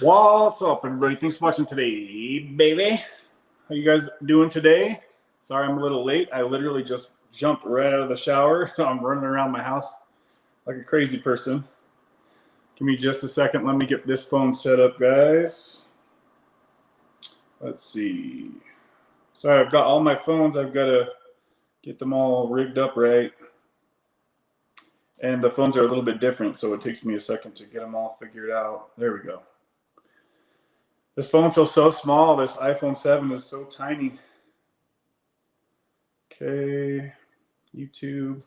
What's up, everybody? Thanks for watching today, baby. How you guys doing today? Sorry I'm a little late. I literally just jumped right out of the shower. I'm running around my house like a crazy person. Give me just a second. Let me get this phone set up, guys. Let's see. Sorry, I've got all my phones. I've got to get them all rigged up right. And the phones are a little bit different, so it takes me a second to get them all figured out. There we go. This phone feels so small. This iPhone 7 is so tiny. Okay, YouTube.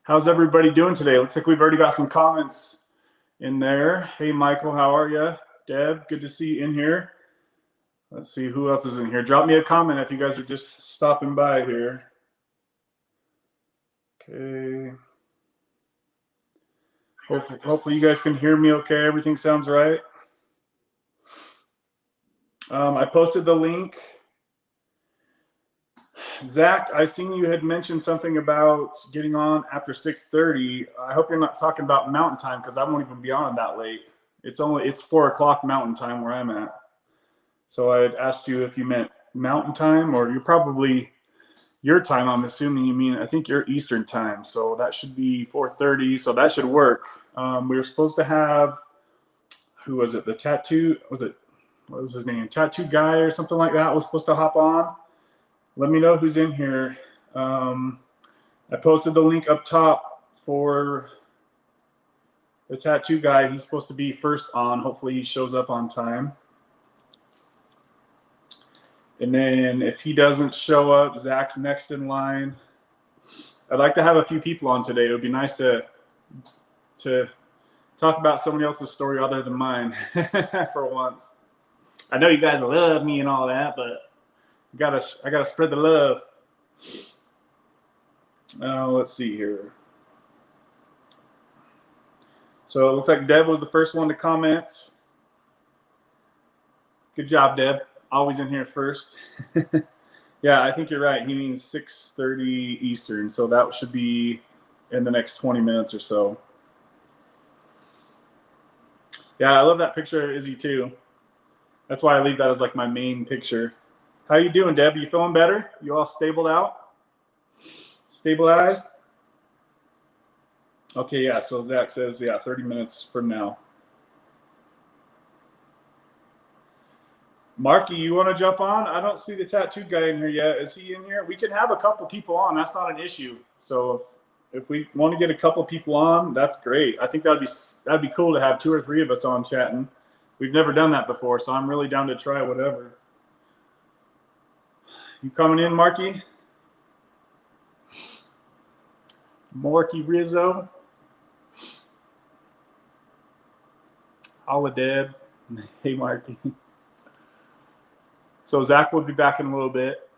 How's everybody doing today? Looks like we've already got some comments in there. Hey, Michael, how are you? Deb, good to see you in here. Let's see who else is in here. Drop me a comment if you guys are just stopping by here. Okay. Hopefully you guys can hear me okay. Everything sounds right. I posted the link. Zach, I seen you had mentioned something about getting on after 6:30. I hope you're not talking about Mountain Time because I won't even be on that late. It's 4 o'clock Mountain Time where I'm at. So I had asked you if you meant Mountain Time or you're probably your time. I'm assuming you mean, I think you're Eastern Time. So that should be 4:30. So that should work. We were supposed to have, who was it? The tattoo, what was his name? Tattoo guy or something like that was supposed to hop on. Let me know who's in here. I posted the link up top for the tattoo guy. He's supposed to be first on. Hopefully he shows up on time. And then if he doesn't show up, Zach's next in line. I'd like to have a few people on today. It would be nice to talk about somebody else's story other than mine for once. I know you guys love me and all that, but I gotta spread the love. Let's see here. So it looks like Deb was the first one to comment. Good job, Deb. Always in here first. Yeah, I think you're right. He means 6:30 Eastern, so that should be in the next 20 minutes or so. Yeah, I love that picture of Izzy too. That's why I leave that as like my main picture. How you doing, Deb? You feeling better? You all stabled out? Stabilized? Okay, yeah, so Zach says, yeah, 30 minutes from now. Marky, you want to jump on? I don't see the tattoo guy in here yet. Is he in here? We can have a couple people on. That's not an issue. So if we want to get a couple people on, that's great. I think that'd be cool to have 2 or 3 of us on chatting. We've never done that before, so I'm really down to try whatever. You coming in, Marky? Markie Rizzo. Holla, Deb. Hey, Marky. So Zach will be back in a little bit.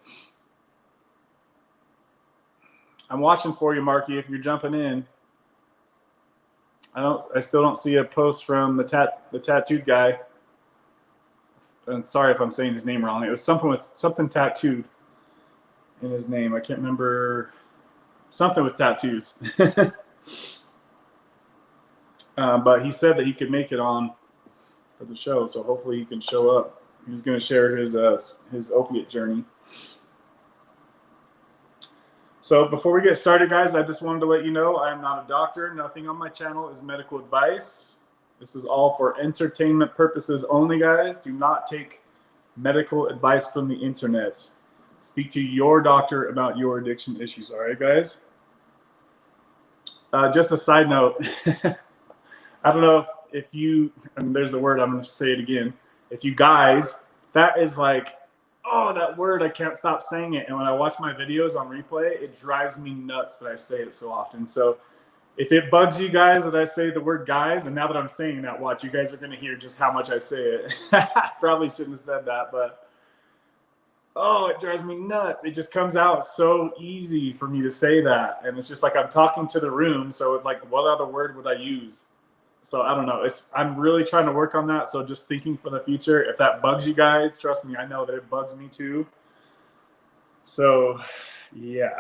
I'm watching for you, Marky, if you're jumping in. I still don't see a post from the tattooed guy. And sorry if I'm saying his name wrong. It was something tattooed in his name. I can't remember. Something with tattoos. But he said that he could make it on for the show, so hopefully he can show up. He was going to share his opiate journey. So before we get started, guys, I just wanted to let you know I am not a doctor. Nothing on my channel is medical advice. This is all for entertainment purposes only, guys. Do not take medical advice from the internet. Speak to your doctor about your addiction issues. All right, guys? Just a side note. I don't know if you, and there's the word, I'm going to say it again. If you guys, that is like, oh, that word, I can't stop saying it. And when I watch my videos on replay, it drives me nuts that I say it so often. So if it bugs you guys that I say the word guys, and now that I'm saying that, watch, you guys are going to hear just how much I say it. Probably shouldn't have said that, but oh, it drives me nuts. It just comes out so easy for me to say that. And it's just like I'm talking to the room. So it's like, what other word would I use? So I don't know. I'm really trying to work on that. So just thinking for the future, if that bugs you guys, trust me, I know that it bugs me too. So yeah.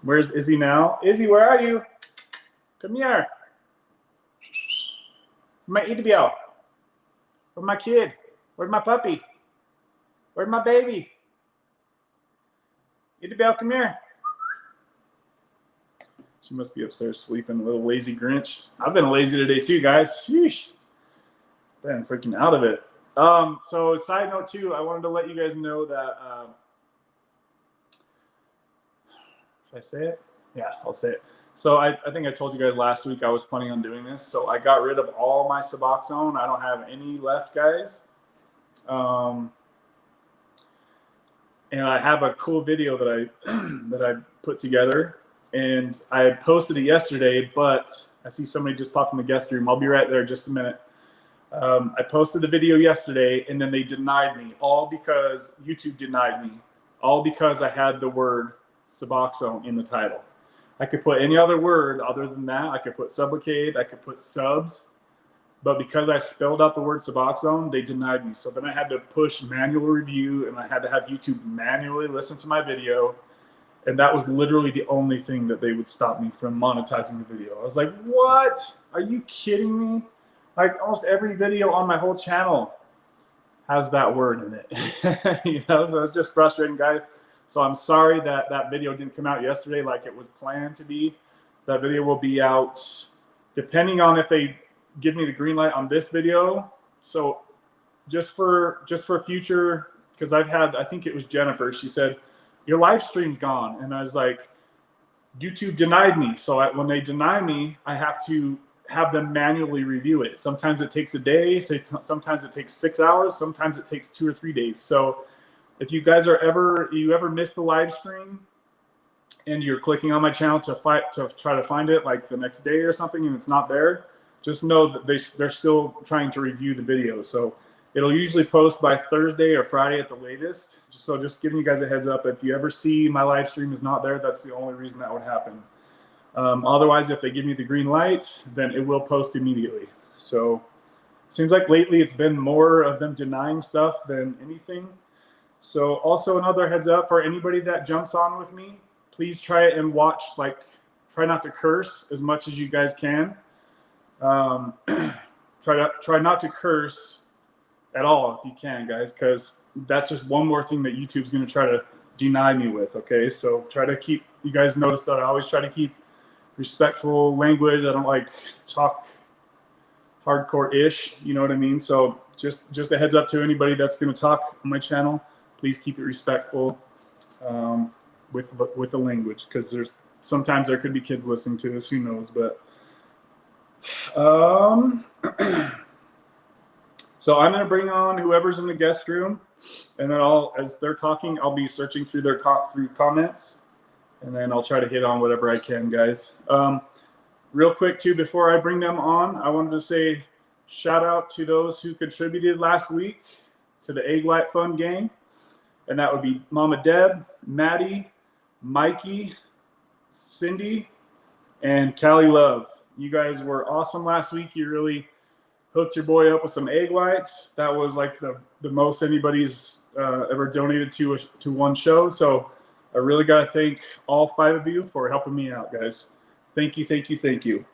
Where's Izzy now? Izzy, where are you? Come here. My Ibogaine. Where's my kid? Where's my puppy? Where's my baby? Isabel, come here. She must be upstairs sleeping, a little lazy Grinch. I've been lazy today too, guys. Sheesh. Been freaking out of it. So side note too, I wanted to let you guys know that, should I say it? Yeah, I'll say it. So I think I told you guys last week I was planning on doing this. So I got rid of all my Suboxone. I don't have any left, guys. And I have a cool video that I put together, and I posted it yesterday, but I see somebody just popped in the guest room. I'll be right there in just a minute. I posted the video yesterday, and then they denied me, all because YouTube denied me, all because I had the word Suboxone in the title. I could put any other word other than that. I could put Suboxone, I could put subs, but because I spelled out the word Suboxone, they denied me. So then I had to push manual review, and I had to have YouTube manually listen to my video, and that was literally the only thing that they would stop me from monetizing the video. I was like, what? Are you kidding me? Like almost every video on my whole channel has that word in it. You know, so it's just frustrating, guys. So I'm sorry that that video didn't come out yesterday like it was planned to be. That video will be out depending on if they give me the green light on this video. So just for future, because I've had, I think it was Jennifer, she said, your live stream's gone. And I was like, YouTube denied me. So when they deny me, I have to have them manually review it. Sometimes it takes a day, sometimes it takes 6 hours, sometimes it takes 2 or 3 days. So if you guys are ever miss the live stream and you're clicking on my channel to try to find it like the next day or something and it's not there, just know that they're still trying to review the video. So it'll usually post by Thursday or Friday at the latest. So just giving you guys a heads up, if you ever see my live stream is not there, that's the only reason that would happen. Otherwise, if they give me the green light, then it will post immediately. So it seems like lately it's been more of them denying stuff than anything. So also another heads up for anybody that jumps on with me, please try it and watch, like try not to curse as much as you guys can. Try not to curse at all if you can, guys, because that's just one more thing that YouTube's going to try to deny me with. Okay, so try to keep, you guys notice that I always try to keep respectful language. I don't like talk hardcore-ish, you know what I mean? So just a heads up to anybody that's going to talk on my channel, please keep it respectful with the language, because sometimes there could be kids listening to this, who knows, but so I'm going to bring on whoever's in the guest room, and then as they're talking, I'll be searching through their comments, and then I'll try to hit on whatever I can, guys. Real quick too, before I bring them on, I wanted to say shout out to those who contributed last week to the Egg White Fun Game, and that would be Mama Deb, Maddie, Mikey, Cindy, and Callie Love. You guys were awesome last week. You really hooked your boy up with some egg whites. That was like the most anybody's ever donated to one show. So I really got to thank all 5 of you for helping me out, guys. Thank you, thank you, thank you.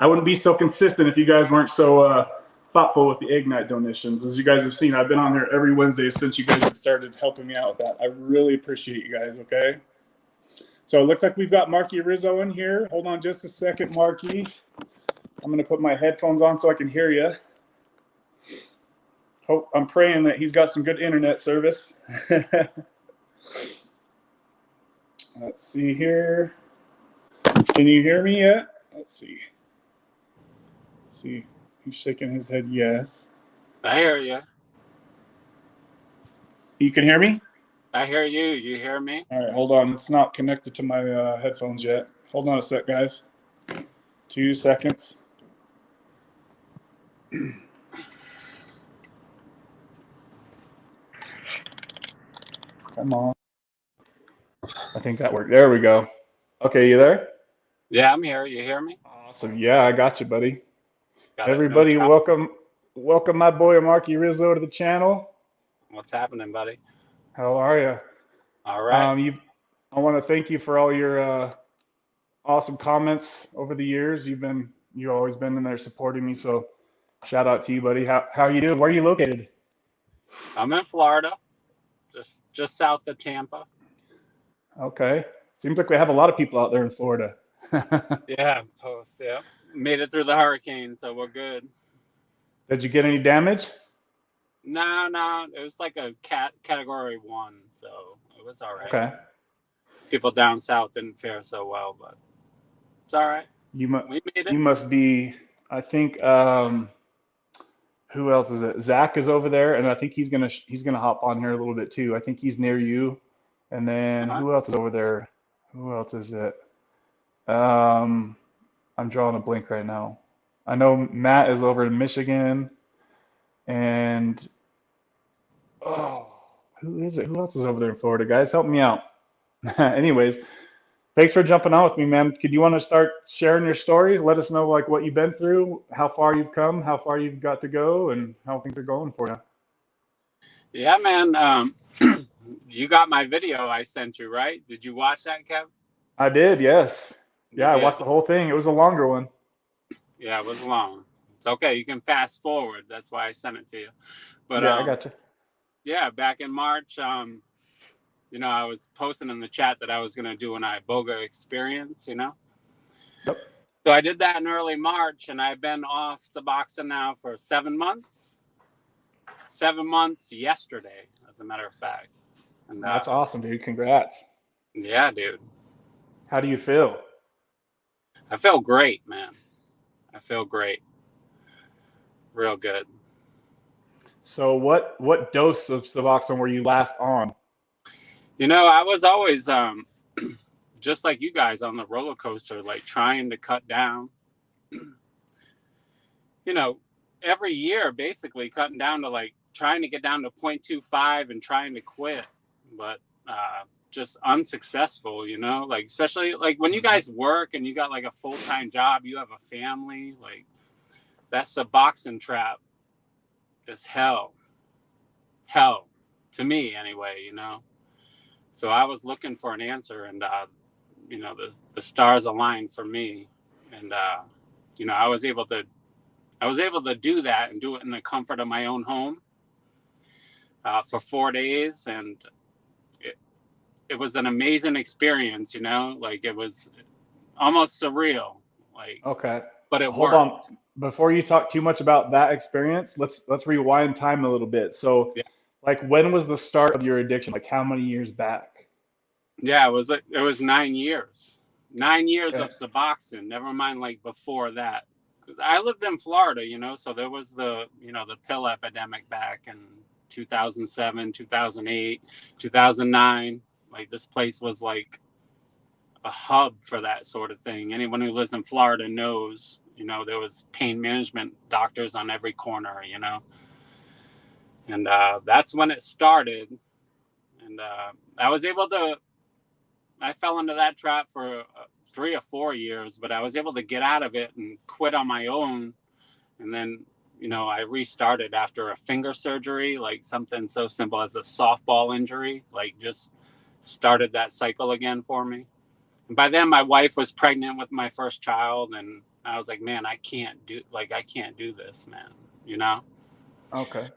I wouldn't be so consistent if you guys weren't so thoughtful with the egg night donations. As you guys have seen, I've been on here every Wednesday since you guys have started helping me out with that. I really appreciate you guys, okay? So it looks like we've got Markie Rizzo in here. Hold on just a second, Markie. I'm going to put my headphones on so I can hear you. I'm praying that he's got some good internet service. Let's see here. Can you hear me yet? Let's see. He's shaking his head yes. I hear you. You can hear me? I hear you. You hear me? All right, hold on. It's not connected to my headphones yet. Hold on a sec, guys. 2 seconds. Come on. I think that worked. There we go. Okay, you there? Yeah, I'm here. You hear me? Awesome. Yeah, I got you, buddy. Got Everybody, welcome my boy Markie Rizzo to the channel. What's happening, buddy? How are you? All right. I want to thank you for all your awesome comments over the years. You've always been in there supporting me, so Shout out to you, buddy. How are you doing? Where are you located? I'm in Florida, just south of Tampa. Okay. Seems like we have a lot of people out there in Florida. Yeah, yeah. Made it through the hurricane, so we're good. Did you get any damage? No. It was like a category 1, so it was all right. Okay. People down south didn't fare so well, but it's all right. We made it. You must be, I think, who else is it? Zach is over there, and I think he's gonna hop on here a little bit too. I think he's near you. And then who else is over there? Who else is it? I'm drawing a blank right now. I know Matt is over in Michigan, and who is it? Who else is over there in Florida? Guys, help me out. Anyways, thanks for jumping on with me, man. Could you want to start sharing your story? Let us know like what you've been through, how far you've come, how far you've got to go, and how things are going for you. Yeah, man. You got my video I sent you, right? Did you watch that, Kev? I did, yes. Yeah, I watched the whole thing. It was a longer one. Yeah, it was long. It's okay. You can fast forward. That's why I sent it to you. But yeah, I got you. Yeah, back in March, you know, I was posting in the chat that I was going to do an Iboga experience, you know? Yep. So I did that in early March, and I've been off Suboxone now for 7 months. 7 months yesterday, as a matter of fact. And that's awesome, dude. Congrats. Yeah, dude. How do you feel? I feel great, man. I feel great. Real good. So what dose of Suboxone were you last on? You know, I was always just like you guys on the roller coaster, like trying to cut down. You know, every year basically cutting down to like trying to get down to 0.25 and trying to quit, but just unsuccessful, you know, like especially like when you guys work and you got like a full-time job, you have a family, like that Suboxone trap is hell to me anyway, you know. So I was looking for an answer, and you know, the stars aligned for me, and you know, I was able to do that and do it in the comfort of my own home for 4 days, and it was an amazing experience, you know, like it was almost surreal, like. Okay. But it Hold worked. on. Before you talk too much about that experience, let's rewind time a little bit. So, yeah. Like, when was the start of your addiction? Like, how many years back? Yeah, it was 9 years. 9 years of Suboxone. Never mind, like before that. I lived in Florida, you know, so there was the pill epidemic back in 2007, 2008, 2009. Like this place was like a hub for that sort of thing. Anyone who lives in Florida knows, you know, there was pain management doctors on every corner, you know. And that's when it started. And I fell into that trap for 3 or 4 years, but I was able to get out of it and quit on my own. And then, you know, I restarted after a finger surgery, like something so simple as a softball injury, like just started that cycle again for me. And by then my wife was pregnant with my first child, and I was like, man, I can't do this, man, you know? Okay.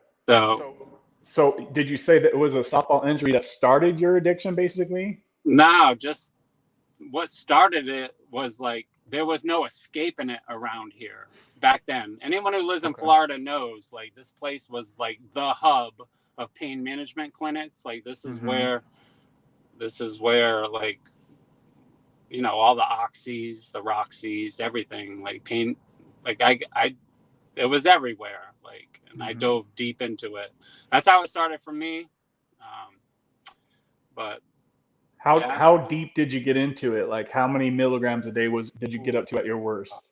So did you say that it was a softball injury that started your addiction, basically? No, just what started it was like there was no escaping it around here back then. Anyone who lives in Florida knows, like, this place was like the hub of pain management clinics. Like this is where like, you know, all the oxys, the roxys, everything, like pain, like it was everywhere, like, and I dove deep into it. That's how it started for me. But how deep did you get into it? Like, how many milligrams a day did you get up to at your worst?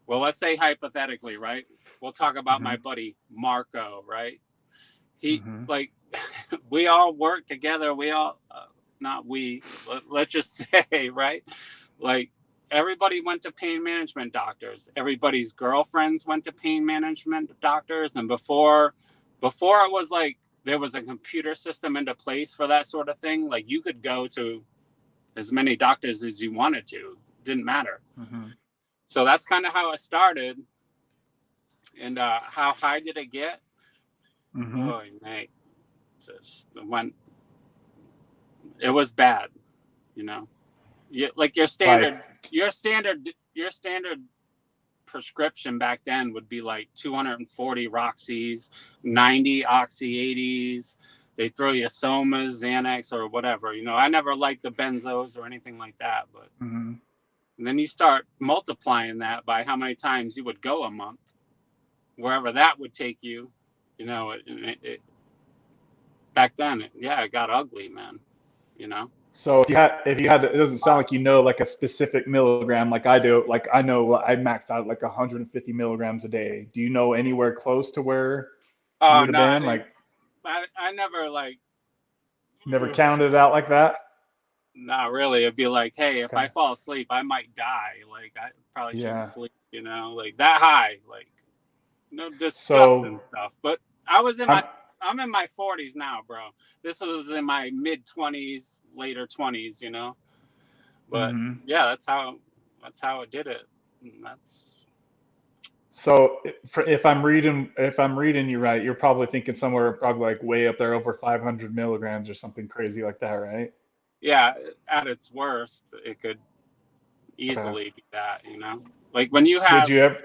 Well, let's say hypothetically, right? We'll talk about my buddy Marco, right? He like we all work together. We all let's just say, right? Like everybody went to pain management doctors. Everybody's girlfriends went to pain management doctors. And before it was like there was a computer system into place for that sort of thing, like you could go to as many doctors as you wanted to. Didn't matter. So that's kind of how it started. And how high did it get? Mm-hmm. Oh, mate, just when it was bad, you know. Like your standard, Like, your standard prescription back then would be like 240 Roxys, 90 Oxy 80s. They throw you Somas, Xanax, or whatever. You know, I never liked the benzos or anything like that. But mm-hmm. and then you start multiplying that by how many times you would go a month, wherever that would take you. You know, back then, it got ugly, man. You know. So if you had, it doesn't sound like you know like a specific milligram like I do. Like I know I maxed out like 150 milligrams a day. Do you know anywhere close to where you Oh would have no, I been? didn't. Like, I never like. never counted it out like that? Not really. It'd be like, hey, if I Okay. fall asleep, I might die. Like I probably shouldn't Yeah. sleep. You know, like that high. Like no disgusting So stuff. But I was in I'm, my. I'm in my 40s now, bro. This was in my mid 20s, later 20s. You know. But mhm. yeah, that's how it did it. And that's So if I'm reading you right, you're probably thinking somewhere probably like way up there over 500 milligrams or something crazy like that, right? yeah. At its worst, it could Okay. easily be that. You know, like when you Did have you ever?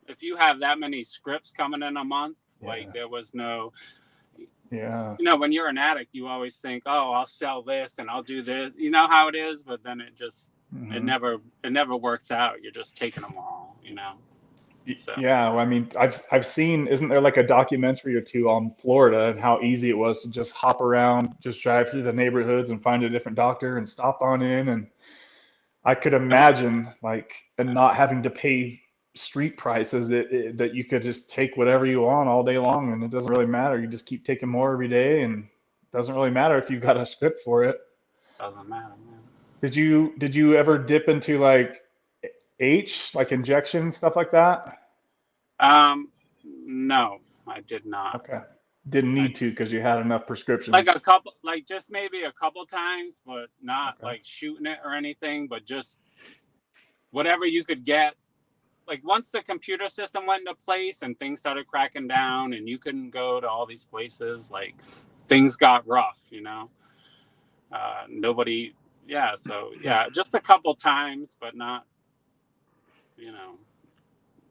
if you have that many scripts coming in a month, like Yeah. there was no, Yeah. when you're an addict, you always think, oh, I'll sell this and I'll do this. You know how it is, but then it Hmm. never works out. You're just taking them all, So Yeah, well, I mean, I've seen, isn't there like a documentary or two on Florida and how easy it was to just hop around, just drive through the neighborhoods and find a different doctor and stop on in. And I could imagine like and not having to pay street prices that you could just take whatever you want all day long and it doesn't really matter. You just keep taking more every day and it doesn't really matter if you've got a script for it. doesn't matter, man. Did you ever dip into like like injection stuff like that? No, I did not. Okay. Didn't I need to because you had enough like a prescriptions. couple, like just maybe a couple times, but not Okay. like shooting it or anything, but just whatever you could get. Like once the computer system went into place and things started cracking down and you couldn't go to all these places, like things got rough, nobody, yeah. So yeah, just a couple times, but not, you know,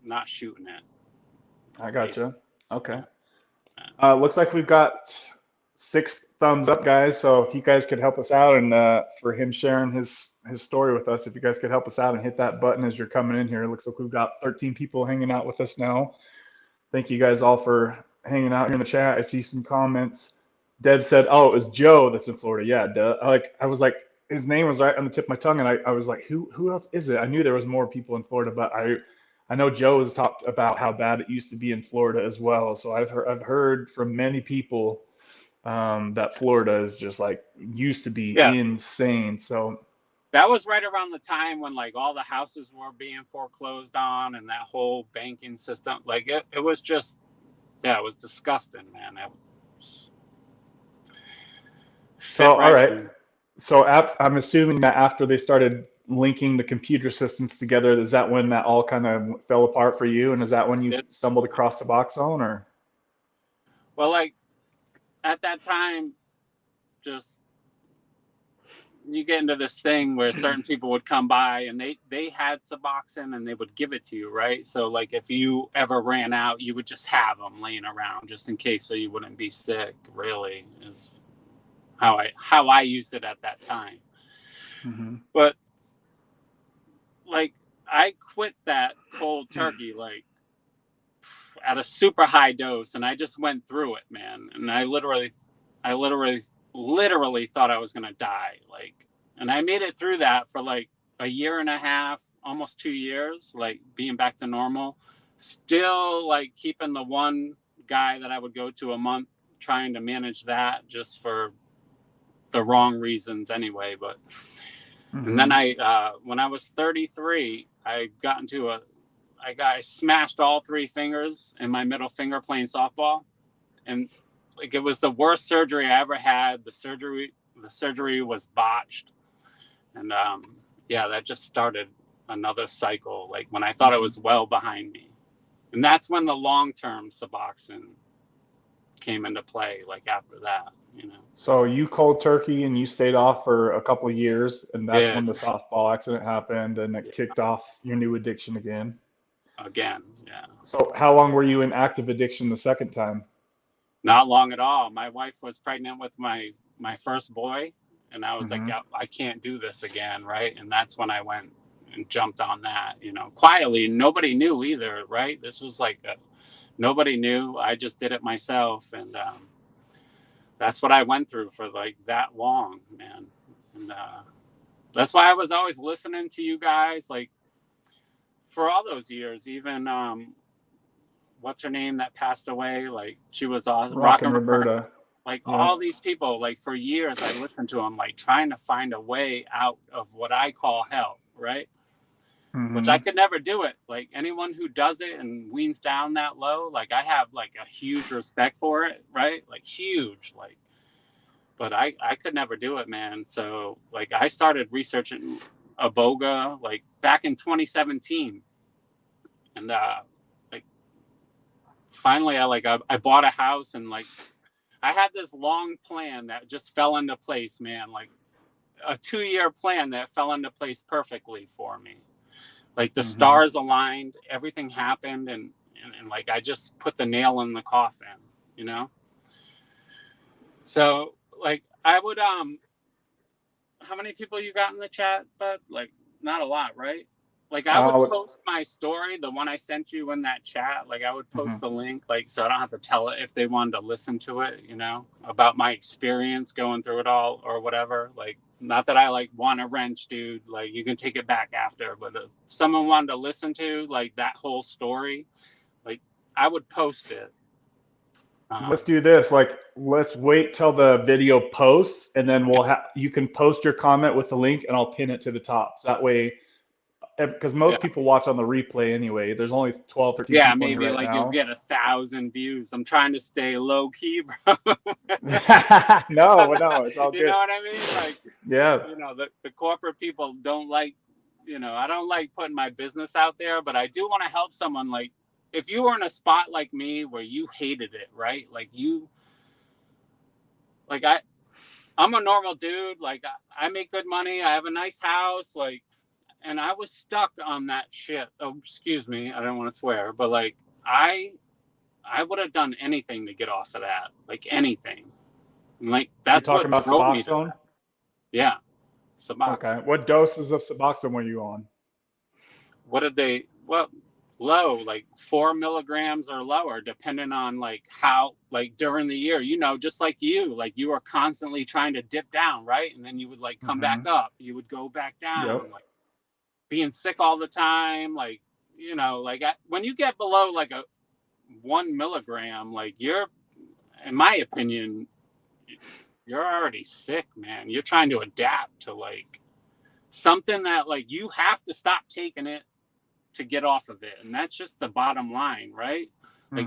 not shooting it. I Maybe. gotcha. Okay. Yeah. Looks like we've got 6 thumbs up, guys. So if you guys could help us out and for him sharing his story with us, if you guys could help us out and hit that button as you're coming in here. It looks like we've got 13 people hanging out with us now. Thank you guys all for hanging out here in the chat. I see some comments. Deb said, "Oh, it was Joe that's in Florida." Yeah, I was like, his name was right on the tip of my tongue, and I was like, who else is it? I knew there was more people in Florida, but I know Joe has talked about how bad it used to be in Florida as well. So I've heard from many people that Florida is just like used to be Yeah. insane. So That was right around the time when like all the houses were being foreclosed on and that whole banking system, like it was just, yeah, it was disgusting, man. It was fit all right right. in. So I'm assuming that after they started linking the computer systems together, is that when that all kind of fell apart for you? And is that when you It, stumbled across Suboxone or? well, like at that time, just you get into this thing where certain people would come by and they had Suboxone and they would give it to you, right? So like if you ever ran out, you would just have them laying around just in case, so you wouldn't be sick. Really, is how I used it at that time. Mm-hmm. But like I quit that cold turkey like at a super high dose, and I just went through it, man. And I literally thought I was gonna die. Like, and I made it through that for like a year and a half, almost 2 years, like being back to normal. Still like keeping the one guy that I would go to a month, trying to manage that just for the wrong reasons anyway. But and then Mm-hmm. when I was 33, I smashed all 3 fingers and my middle finger playing softball, and like it was the worst surgery I ever had. The surgery was botched, and yeah, that just started another cycle. Like when I thought it was well behind me. And that's when the long-term Suboxone came into play, like after that, you know. So you cold turkey and you stayed off for a couple of years, and that's Yeah. when the softball accident happened, and it kicked off your new addiction again. Again, yeah. So how long were you in active addiction the second time? Not long at all. My wife was pregnant with my first boy, and I was like, I can't do this again, right? And that's when I went and jumped on that, you know, quietly. Nobody knew either, right? This was like nobody knew. I just did it myself, and that's what I went through for like that long, man. And that's why I was always listening to you guys, like for all those years. Even what's her name that passed away? Like she was awesome. Rockin' Roberta. Like all these people, like for years I listened to them, like trying to find a way out of what I call hell, right? Which I could never do it. Like anyone who does it and weans down that low, like I have like a huge respect for it, right? Like huge, like, but I could never do it, man. So like I started researching Iboga like back in 2017. And like finally I bought a house, and like I had this long plan that just fell into place, man. Like a 2-year plan that fell into place perfectly for me. Like the stars aligned, everything happened, and like I just put the nail in the coffin, you know? So like I would how many people you got in the chat? But like not a lot, right? Like I would post my story, the one I sent you in that chat. Like I would post the link, like so I don't have to tell it if they wanted to listen to it, you know, about my experience going through it all or whatever. Like not that I like want to wrench, dude. Like you can take it back after, but if someone wanted to listen to like that whole story, like I would post it. Let's do this. Like, let's wait till the video posts, and then you can post your comment with the link, and I'll pin it to the top. So that way, because most people watch on the replay anyway. There's only 12, 13 people maybe in here right like now. You'll get 1,000 views. I'm trying to stay low key, bro. No, it's all good. You know what I mean? Like, yeah, you know, the corporate people don't like, you know, I don't like putting my business out there, but I do want to help someone. Like, if you were in a spot like me where you hated it, right? Like I'm a normal dude. Like I make good money. I have a nice house. Like, and I was stuck on that shit. Oh, excuse me. I don't want to swear, but like I would have done anything to get off of that. Like anything. And like that's You're talking what about drove me to Suboxone? that. Yeah. Suboxone. Okay. What doses of Suboxone were you on? What did they? Well, low, like 4 milligrams or lower, depending on like how, like during the year, you know, just like you were constantly trying to dip down, right? And then you would like come back up. You would go back down. Like being sick all the time, like, you know, like when you get below like a 1 milligram, like you're, in my opinion, you're already sick, man. You're trying to adapt to like something that like you have to stop taking it to get off of it. And that's just the bottom line, right? Like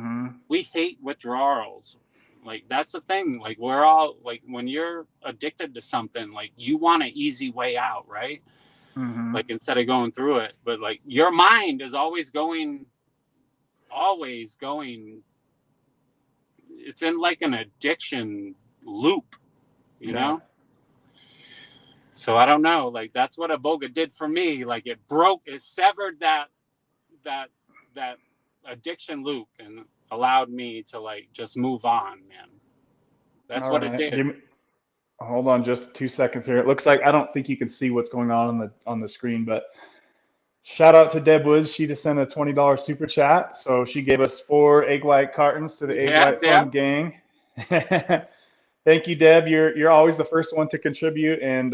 we hate withdrawals. Like that's the thing. Like we're all like, when you're addicted to something, like you want an easy way out, right? Like instead of going through it. But like your mind is always going, it's in like an addiction loop, you know? So I don't know. Like that's what Iboga did for me. Like it severed that addiction loop and allowed me to like just move on, man. That's what it did. Hold on just 2 seconds here. It looks like I don't think you can see what's going on the screen, but shout out to Deb Woods. She just sent a $20 super chat. So she gave us 4 egg white cartons to the egg white fun gang. Thank you, Deb. You're always the first one to contribute, and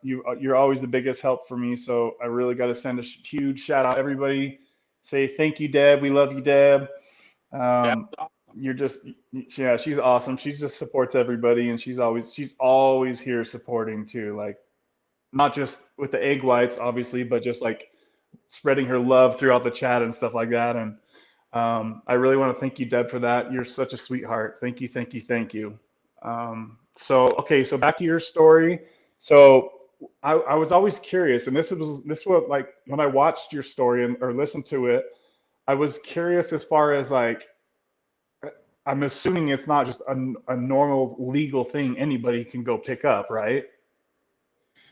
you're always the biggest help for me. So I really got to send a huge shout out. Everybody say thank you, Deb. We love you, Deb. You're just, she's awesome. She just supports everybody, and she's always here supporting too. Like not just with the egg whites, obviously, but just like spreading her love throughout the chat and stuff like that. And I really want to thank you, Deb, for that. You're such a sweetheart. Thank you, thank you, thank you. So back to your story. So I was always curious, and this was like when I watched your story or listened to it, I was curious as far as like, I'm assuming it's not just a normal legal thing anybody can go pick up, right?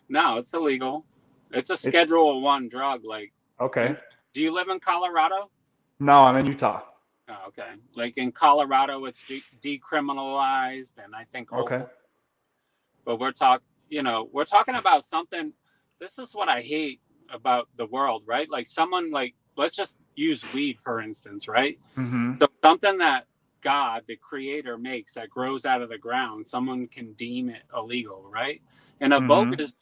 No, it's illegal. It's a It's Schedule 1 drug. Like, okay. do you live in Colorado? No, I'm in Utah. Oh, okay. Like in Colorado, it's decriminalized, and I think Okay. Oakland. But we're talking about something. This is what I hate about the world, right? Like someone like, let's just use weed, for instance, right? Mm-hmm. So something that God, the creator, makes that grows out of the ground, someone can deem it illegal, right? And a Mm-hmm. is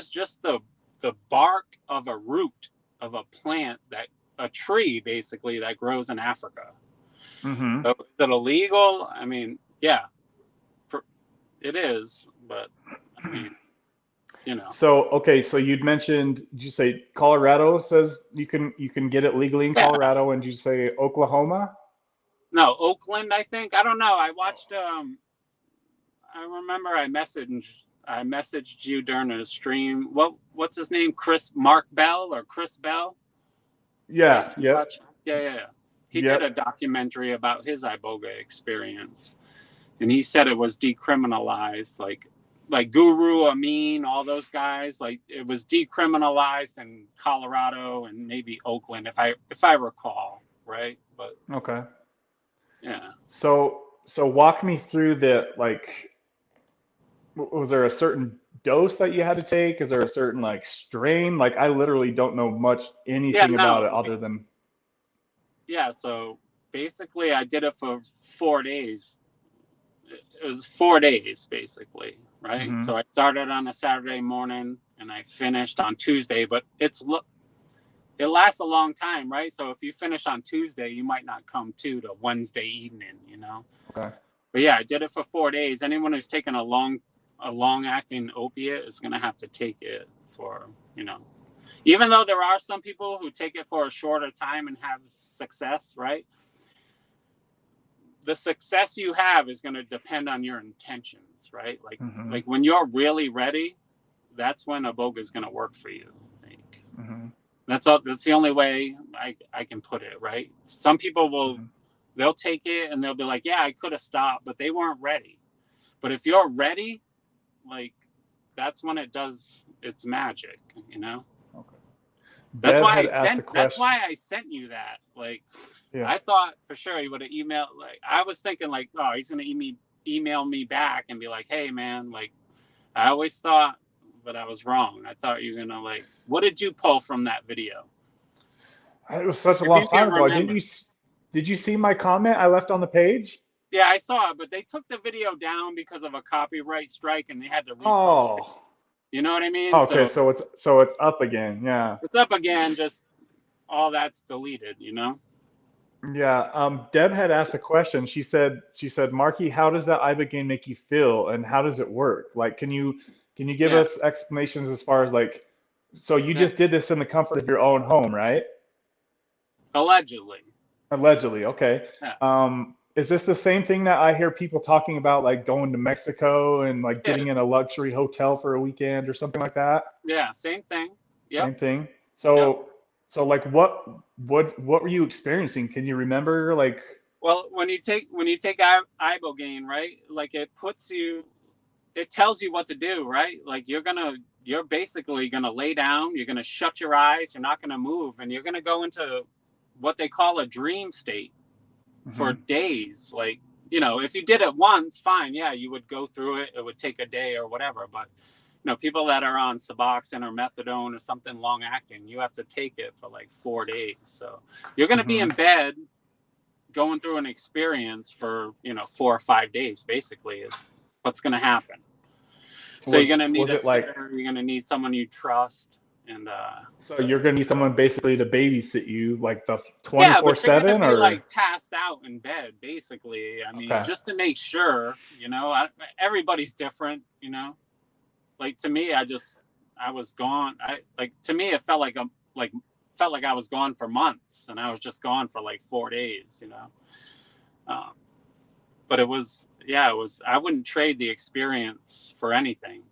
just the bark of a root of a plant, that a tree basically that grows in Africa. Mm-hmm. So is it illegal? I mean, yeah, it is, but I mean, So okay, so you'd mentioned, did you say Colorado says you can get it legally in Yeah. Colorado, and did you say Oklahoma? No, Oakland, I think. I don't know. I watched I remember I messaged you during a stream. What's his name? Mark Bell or Chris Bell? Yeah. Yep. Yeah. He did Yep. a documentary about his Iboga experience, and he said it was decriminalized, like Guru, Amin, all those guys. Like it was decriminalized in Colorado and maybe Oakland, if I recall, right? But Okay. yeah. So walk me through like, was there a certain dose that you had to take? Is there a certain like strain? Like I literally don't know anything about it other than. Yeah, so basically I did it for 4 days. It was 4 days basically, right? Mm-hmm. So I started on a Saturday morning and I finished on Tuesday, but it lasts a long time, right? So if you finish on Tuesday, you might not come to Wednesday evening, Okay. But yeah, I did it for 4 days. Anyone who's taken a long acting opiate is going to have to take it for, even though there are some people who take it for a shorter time and have success, right? The success you have is going to depend on your intentions, right? Like, Mm-hmm. like when you're really ready, that's when Iboga is going to work for you. Like, Mm-hmm. that's the only way I can put it, right? Some people they'll take it and they'll be like, yeah, I could have stopped, but they weren't ready. But if you're ready, like, that's when it does its magic, Okay. That's Deb why had asked a question. That's why I sent you that. Like, Yeah. I thought for sure he would have emailed. Like, I was thinking like, oh, he's gonna email me back and be like, hey man, like, I always thought, but I was wrong. I thought you were gonna like, what did you pull from that video? It was such a If long you can time ago. remember. Did you see my comment I left on the page? Yeah, I saw it, but they took the video down because of a copyright strike, and they had to repost it. Oh. You know what I mean? Okay, so it's up again. Yeah. It's up again. Just all that's deleted. Yeah. Deb had asked a question. She said, Marky, how does that Ibogaine make you feel, and how does it work? Like, can you give us explanations as far as like, so you just did this in the comfort of your own home, right? Allegedly. Allegedly. Okay. Yeah. Is this the same thing that I hear people talking about, like going to Mexico and like getting in a luxury hotel for a weekend or something like that? Yeah, same thing. Yep. Same thing. So like what were you experiencing? Can you remember? Like, well, when you take Ibogaine, right? Like it tells you what to do, right? Like you're basically gonna lay down, you're gonna shut your eyes, you're not gonna move, and you're gonna go into what they call a dream state for days. Like, if you did it once, fine, yeah, you would go through it, it would take a day or whatever. But people that are on Suboxone or methadone or something long acting, you have to take it for like 4 days. So you're going to be in bed going through an experience for 4 or 5 days basically is what's going to happen. So you're going to need a sitter, you're going to need someone you trust. And so you're gonna need someone basically to babysit you, like the 24/7, you're gonna be like passed out in bed, basically. I mean, just to make sure, everybody's different, Like to me, I was gone. To me, it felt like I was gone for months, and I was just gone for like 4 days, But it was. I wouldn't trade the experience for anything.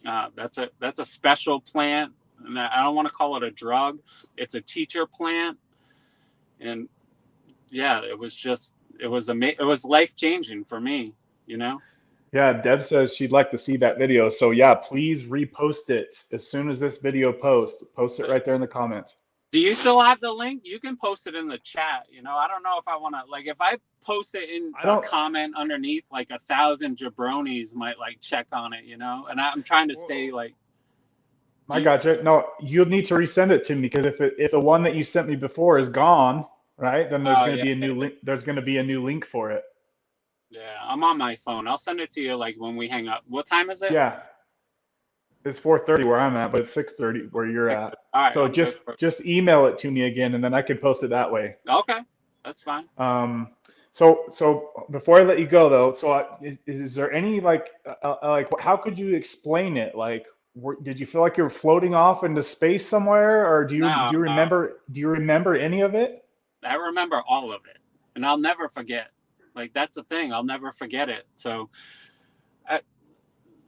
That's a special plant. And I don't want to call it a drug. It's a teacher plant. And yeah, it was life changing for me, you know? Yeah, Deb says she'd like to see that video. So yeah, please repost it as soon as this video posts. Post it right there in the comments. Do you still have the link? You can post it in the chat. You know, I don't know if I want to, like, if I post it in a comment underneath, like 1,000 jabronis might like check on it, you know? And I'm trying to stay like. I gotcha. No, you'll need to resend it to me, because if the one that you sent me before is gone, right, then there's going to be a new link. There's going to be a new link for it. Yeah, I'm on my phone. I'll send it to you like when we hang up. What time is it? Yeah. It's 4:30 where I'm at, but it's 6:30 where you're at. All right. So just email it to me again, and then I can post it that way. Okay, that's fine. So before I let you go though, so is there any like how could you explain it? Like, did you feel like you were floating off into space somewhere, or do you remember any of it? I remember all of it, and I'll never forget. Like, that's the thing, I'll never forget it. So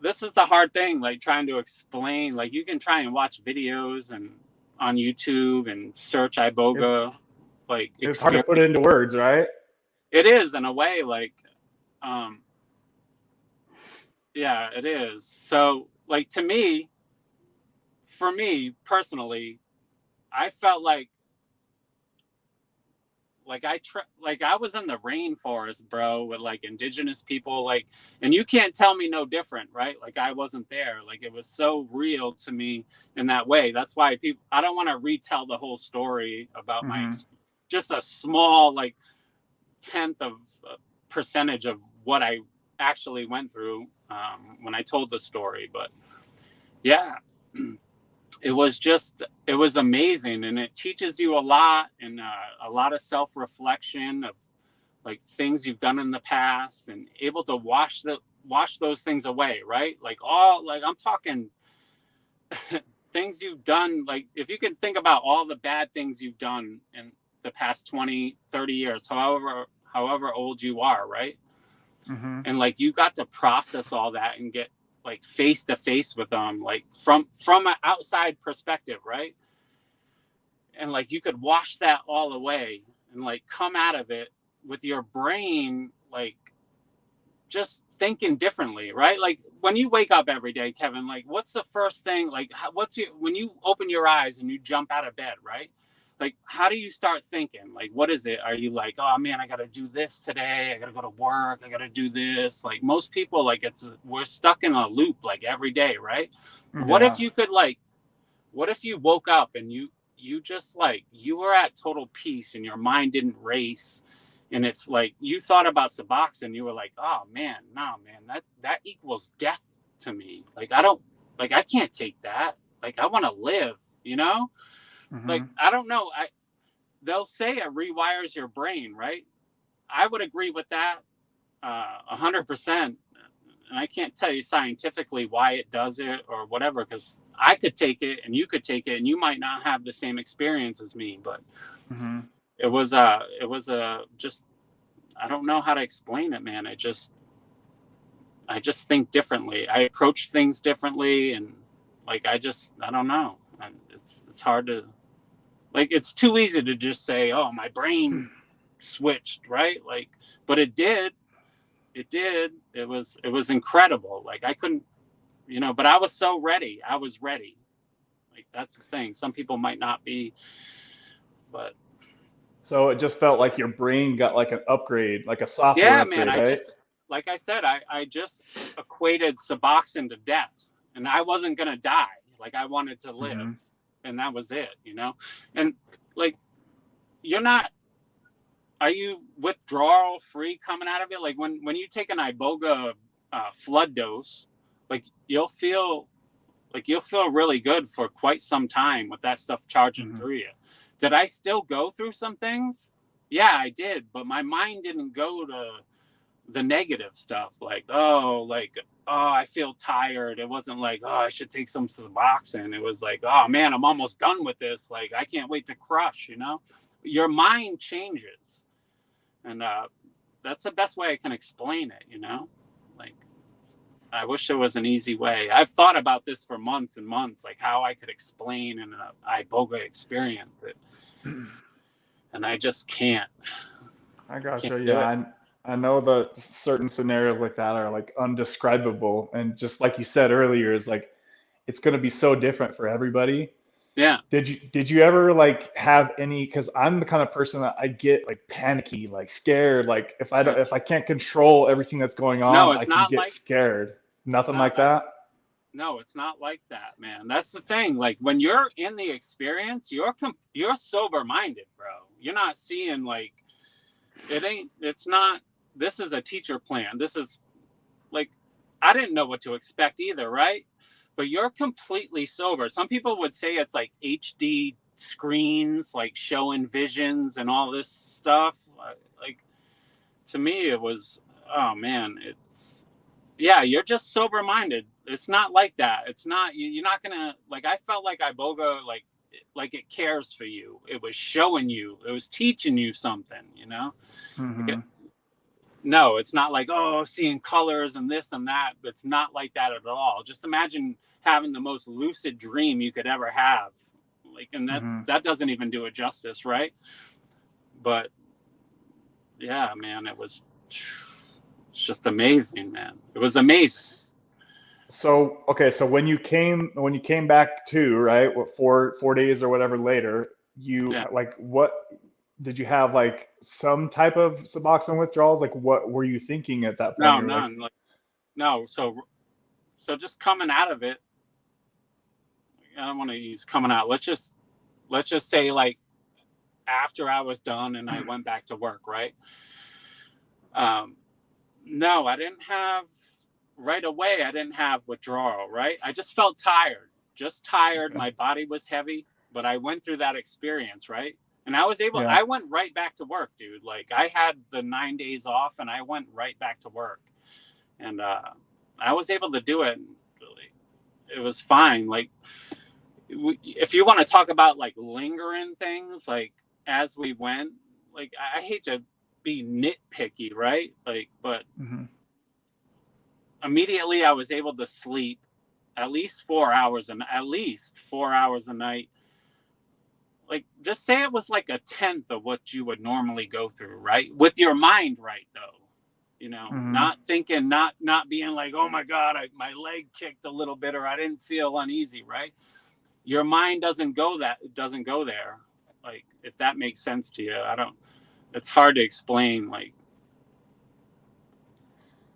this is the hard thing, like trying to explain. Like, you can try and watch videos and on YouTube and search Iboga. It's hard to put it into words, right? It is, in a way. Like, yeah, it is. So, like, for me personally, I felt like I was in the rainforest, bro, with like indigenous people, like, and you can't tell me no different, right? Like, I wasn't there. Like, it was so real to me in that way. That's why I don't want to retell the whole story about just a small, like, tenth of percentage of what I actually went through when I told the story. But yeah, it was amazing, and it teaches you a lot, and a lot of self-reflection of like things you've done in the past, and able to wash those things away, right? Like, I'm talking things you've done. Like, if you can think about all the bad things you've done in the past 20, 30 years, however old you are, right? And like, you got to process all that and get like face to face with them, like from an outside perspective, right? And like, you could wash that all away and like come out of it with your brain like just thinking differently, right? Like, when you wake up every day, Kevin, like, what's the first thing, like, when you open your eyes and you jump out of bed, right? Like, how do you start thinking? Like, what is it? Are you like, oh man, I got to do this today. I got to go to work. I got to do this. Like, most people, like, we're stuck in a loop, like, every day, right? Yeah. What if you woke up and you just, like, you were at total peace and your mind didn't race, and it's like you thought about Suboxone, you were like, oh man, no, man, that equals death to me. Like, I can't take that. Like, I want to live, you know? Like, I don't know. They'll say it rewires your brain, right? I would agree with that 100%. And I can't tell you scientifically why it does it or whatever, because I could take it and you could take it and you might not have the same experience as me. But it was just, I don't know how to explain it, man. I just think differently. I approach things differently, and like, I don't know. And it's hard to. Like, it's too easy to just say, oh, my brain switched, right? Like, but it did. It was incredible. Like, I couldn't, but I was so ready. I was ready. Like, that's the thing. Some people might not be, but. So it just felt like your brain got like an upgrade, like a software upgrade, man, right? Like I said, I just equated Suboxone to death, and I wasn't going to die. Like, I wanted to live. And that was it, and like, are you withdrawal free coming out of it? Like, when you take an Iboga flood dose, like, you'll feel really good for quite some time with that stuff charging through you. Did I still go through some things? Yeah, I did, but my mind didn't go to the negative stuff, like, oh, I feel tired. It wasn't like, oh, I should take some Suboxone. It was like, oh man, I'm almost done with this. Like, I can't wait to crush, Your mind changes. And that's the best way I can explain it, Like, I wish there was an easy way. I've thought about this for months and months, like how I could explain an Iboga experience it. and I just can't. I gotcha. Can't do it. Yeah, I know that certain scenarios like that are like undescribable, and just like you said earlier, is like it's going to be so different for everybody. Yeah. Did you ever like have any? Because I'm the kind of person that I get like panicky, like scared. Like if I can't control everything that's going on, No, I it's can not get like scared. Nothing no, like that. no, it's not like that, man. That's the thing. Like when you're in the experience, you're sober minded, bro. You're not seeing like it's not. This is a teacher plan. This is like I didn't know what to expect either, right? But you're completely sober. Some people would say it's like HD screens, like showing visions and all this stuff. Like to me, it was, oh man, it's, yeah, you're just sober minded. It's not like that. It's not, you're not gonna, like, I felt like Iboga, like it cares for you. It was showing you, it was teaching you something, you know? Mm-hmm. No, it's not like, oh, seeing colors and this and that. It's not like that at all. Just imagine having the most lucid dream you could ever have. Like, and that doesn't even do it justice, right? But yeah, man, it's just amazing, man. It was amazing. So okay, so when you came back to, right, what, 4 days or whatever later, you like what did you have, like some type of Suboxone withdrawals? Like what were you thinking at that point? No, You're like, none. Like, no. So just coming out of it, I don't want to use coming out. Let's just say like after I was done and I went back to work, right? No, I didn't have right away. I didn't have withdrawal, right? I just felt tired, okay. My body was heavy, but I went through that experience, right? And I was able, Yeah. I went right back to work, dude. Like I had the 9 days off and I went right back to work. And I was able to do it. It was fine. Like if you want to talk about like lingering things, like as we went, like I hate to be nitpicky, right? Like, but immediately I was able to sleep at least 4 hours a night. Like just say it was like a tenth of what you would normally go through, right? With your mind right though. You know, not thinking, not being like, oh my God, my leg kicked a little bit or I didn't feel uneasy, right? Your mind doesn't go there. Like if that makes sense to you, it's hard to explain. Like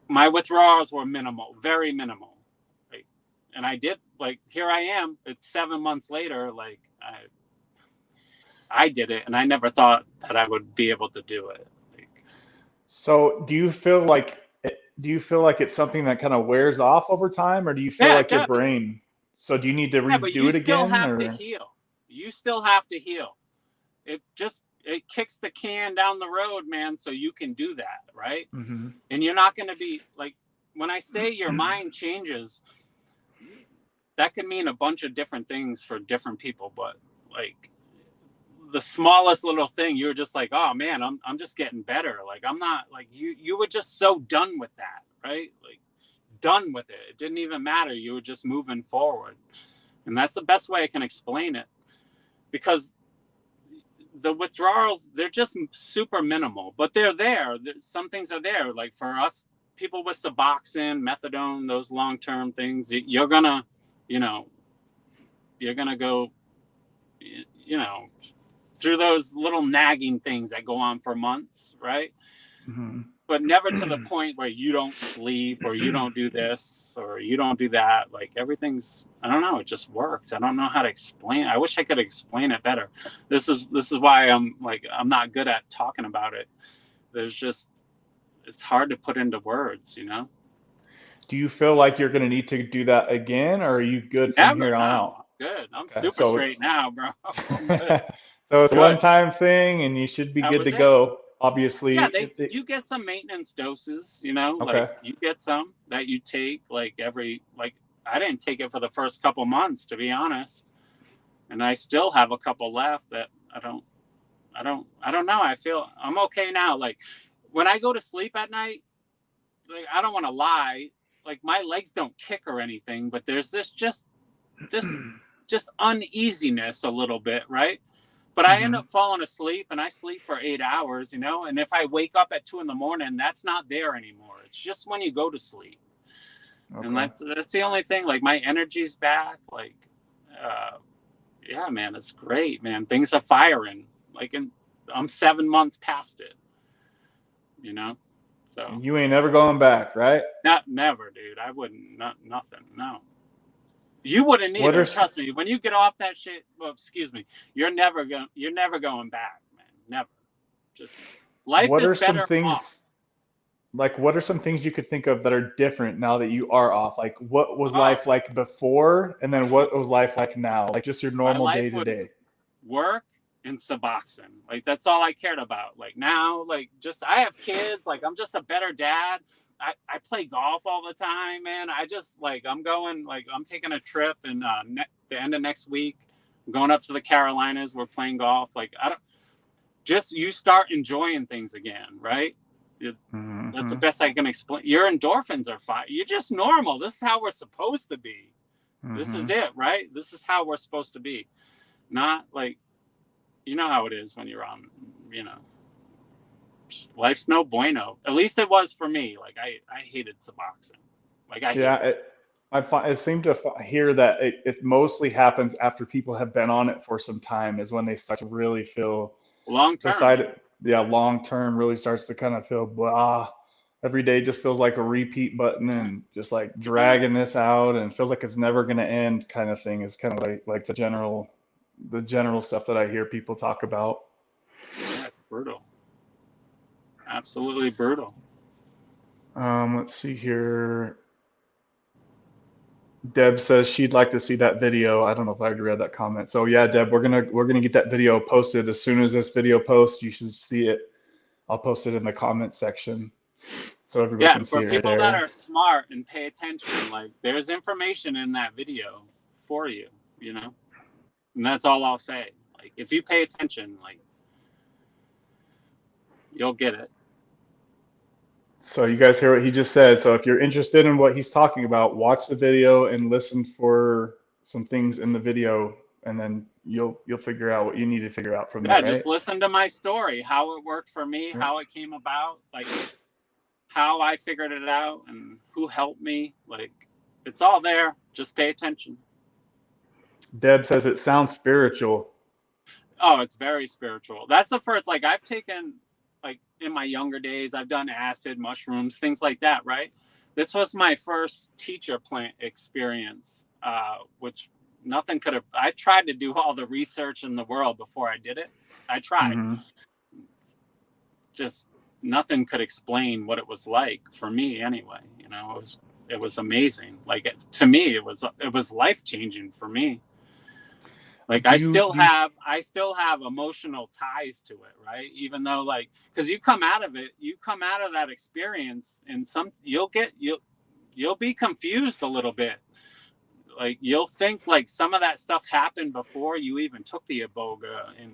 my withdrawals were minimal, very minimal. Like, and I did, like, here I am, it's 7 months later. Like I did it and I never thought that I would be able to do it. Like, So do you feel like it's something that kind of wears off over time, or do you feel yeah, like it your does. brain, so do you need to Yeah, but redo you it still again, have to or? heal. You still have to heal. It kicks the can down the road, man, so you can do that, right? And you're not going to be like, when I say your mind changes, that could mean a bunch of different things for different people, but like the smallest little thing, you were just like, oh man, I'm just getting better. Like I'm not like you were just so done with that, right? Like done with it. It didn't even matter. You were just moving forward. And that's the best way I can explain it, because the withdrawals, they're just super minimal, but they're there. Some things are there. Like for us, people with Suboxone, methadone, those long-term things, you're gonna go, through those little nagging things that go on for months, right? But never to the point where you don't sleep or you don't do this or you don't do that. Like everything's, I don't know, it just works. I don't know how to explain it. I wish I could explain it better. This is why I'm not good at talking about it. It's hard to put into words, Do you feel like you're going to need to do that again, or are you good from here on out? I'm good. I'm Okay, super straight now, bro. I'm good. So it's a Good. one-time thing, and you should be good to go. Obviously, yeah, you get some maintenance doses, Okay. like you get some that you take like I didn't take it for the first couple months, to be honest, and I still have a couple left that I don't know. I feel I'm okay now. Like when I go to sleep at night, like I don't want to lie, like my legs don't kick or anything, but there's this uneasiness a little bit, right? But I end up falling asleep, and I sleep for 8 hours, you know. And if I wake up at 2 a.m, that's not there anymore. It's just when you go to sleep. Okay. And that's the only thing. Like, my energy's back. Like, yeah, man, it's great, man. Things are firing. Like, I'm 7 months past it, you know. So you ain't never going back, right? Never, dude. I wouldn't. Nothing. No. You wouldn't either. Trust me. When you get off that shit, well, excuse me, you're never going back, man. Never. Just life is better off. Like, what are some things you could think of that are different now that you are off? Like, what was life like before, and then what was life like now? Like, just your normal day to day. Work and Suboxone. Like, that's all I cared about. Like, now, like, just I have kids. Like, I'm just a better dad. I play golf all the time, man. I just, like, I'm taking a trip, and the end of next week, I'm going up to the Carolinas. We're playing golf. Like, you start enjoying things again, right? That's the best I can explain. Your endorphins are fine. You're just normal. This is how we're supposed to be. This is it, right? This is how we're supposed to be. Not like, you know how it is when you're on, you know, life's no bueno. At least it was for me. Like, I hated Suboxone. Like, I seem to hear that it mostly happens after people have been on it for some time is when they start to really feel long term. Long term really starts to kind of feel blah. Every day just feels like a repeat button and just like dragging this out, and feels like it's never going to end kind of thing is kind of like the general stuff that I hear people talk about. Yeah, it's brutal. Absolutely brutal. Let's see here. Deb says she'd like to see that video. I don't know if I already read that comment. So yeah, Deb, we're gonna get that video posted as soon as this video posts. You should see it. I'll post it in the comments section so everybody can see it. Yeah, for people that are smart and pay attention, like, there's information in that video for you, you know. And that's all I'll say. Like, if you pay attention, like, you'll get it. So you guys hear what he just said. So if you're interested in what he's talking about, watch the video and listen for some things in the video, and then you'll figure out what you need to figure out from there. Yeah, just listen to my story, how it worked for me, how it came about, like, how I figured it out, and who helped me. Like, it's all there. Just pay attention. Deb says it sounds spiritual. Oh, it's very spiritual. That's the first, like, I've taken, like, in my younger days, I've done acid, mushrooms, things like that, right? This was my first teacher plant experience, which nothing could have, I tried to do all the research in the world before I did it. I tried. Just nothing could explain what it was like for me anyway. You know, it was amazing. Like, to me, it was life-changing for me. Like, I still have emotional ties to it, right? Even though, like, because you come out of that experience, and you'll be confused a little bit. Like, you'll think like some of that stuff happened before you even took the Iboga, and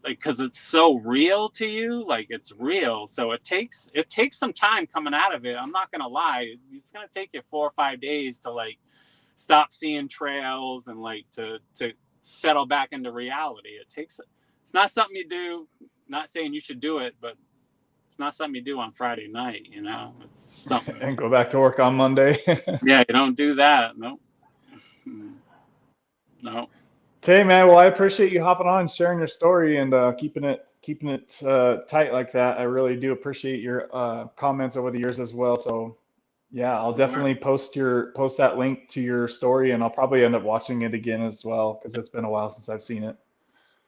like, because it's so real to you, like, it's real. So it takes some time coming out of it. I'm not gonna lie, it's gonna take you 4 or 5 days to, like, stop seeing trails and, like, to settle back into reality. It's not something you do. Not saying you should do it, but it's not something you do on Friday night, you know. It's something. And go back to work on Monday. Yeah, you don't do that. No. No. Okay, man. Well, I appreciate you hopping on and sharing your story and keeping it tight like that. I really do appreciate your comments over the years as well. So yeah, I'll definitely post that link to your story, and I'll probably end up watching it again as well, because it's been a while since I've seen it.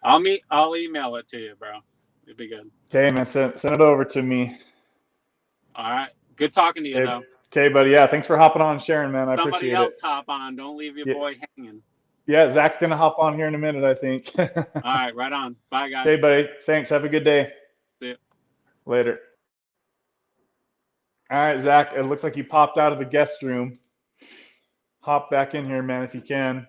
I'll email it to you, bro. It'd be good. Okay, man. Send it over to me. All right. Good talking to you, though. Okay, buddy. Yeah, thanks for hopping on and sharing, man. I appreciate it. Somebody else hop on. Don't leave your boy hanging. Yeah, Zach's gonna hop on here in a minute, I think. All right, right on. Bye, guys. Hey, buddy. Thanks. Have a good day. See you later. All right, Zach. It looks like you popped out of the guest room. Hop back in here, man, if you can.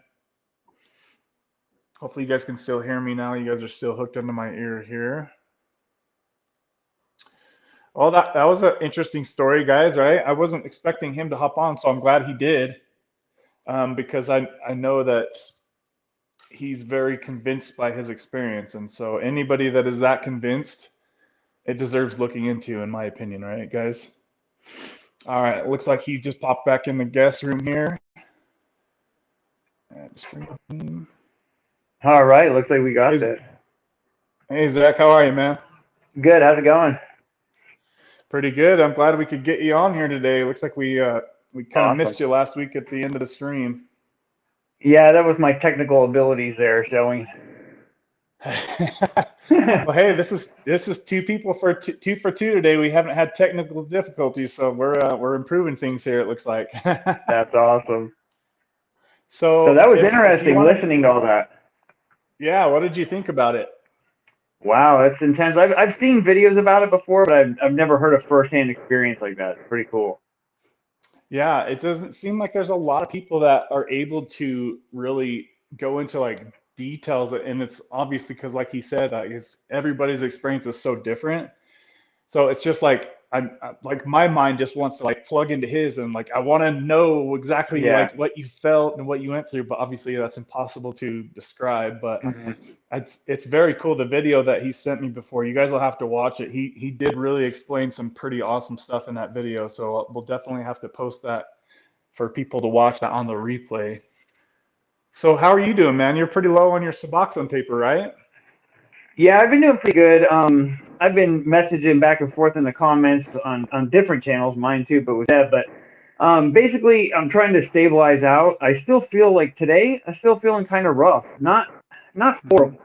Hopefully, you guys can still hear me now. You guys are still hooked into my ear here. Well, that was an interesting story, guys. Right? I wasn't expecting him to hop on, so I'm glad he did. Because I know that he's very convinced by his experience, and so anybody that is that convinced, it deserves looking into, in my opinion, right, guys? All right, it looks like he just popped back in the guest room here. All right, looks like we got this. Hey, Zach, how are you, man? Good, how's it going? Pretty good. I'm glad we could get you on here today. Looks like we kind of missed you last week at the end of the stream. Yeah, that was my technical abilities there showing. Well, hey, this is two people for two for two today. We haven't had technical difficulties, so we're improving things here. It looks like. That's awesome. So that was interesting listening to all that. Yeah, what did you think about it? Wow, that's intense. I've seen videos about it before, but I've never heard a firsthand experience like that. It's pretty cool. Yeah, it doesn't seem like there's a lot of people that are able to really go into like details, and it's obviously because, like he said, everybody's experience is so different. So it's just like I'm like my mind just wants to like plug into his, and like I want to know exactly like what you felt and what you went through, but obviously that's impossible to describe. But it's very cool. The video that he sent me before, you guys will have to watch it. He did really explain some pretty awesome stuff in that video, so we'll definitely have to post that for people to watch that on the replay. So how are you doing, man? You're pretty low on your Suboxone taper, right? Yeah, I've been doing pretty good. I've been messaging back and forth in the comments on different channels, mine too, but with that. But basically, I'm trying to stabilize out. I still feel like today, I'm still feeling kind of rough. Not horrible,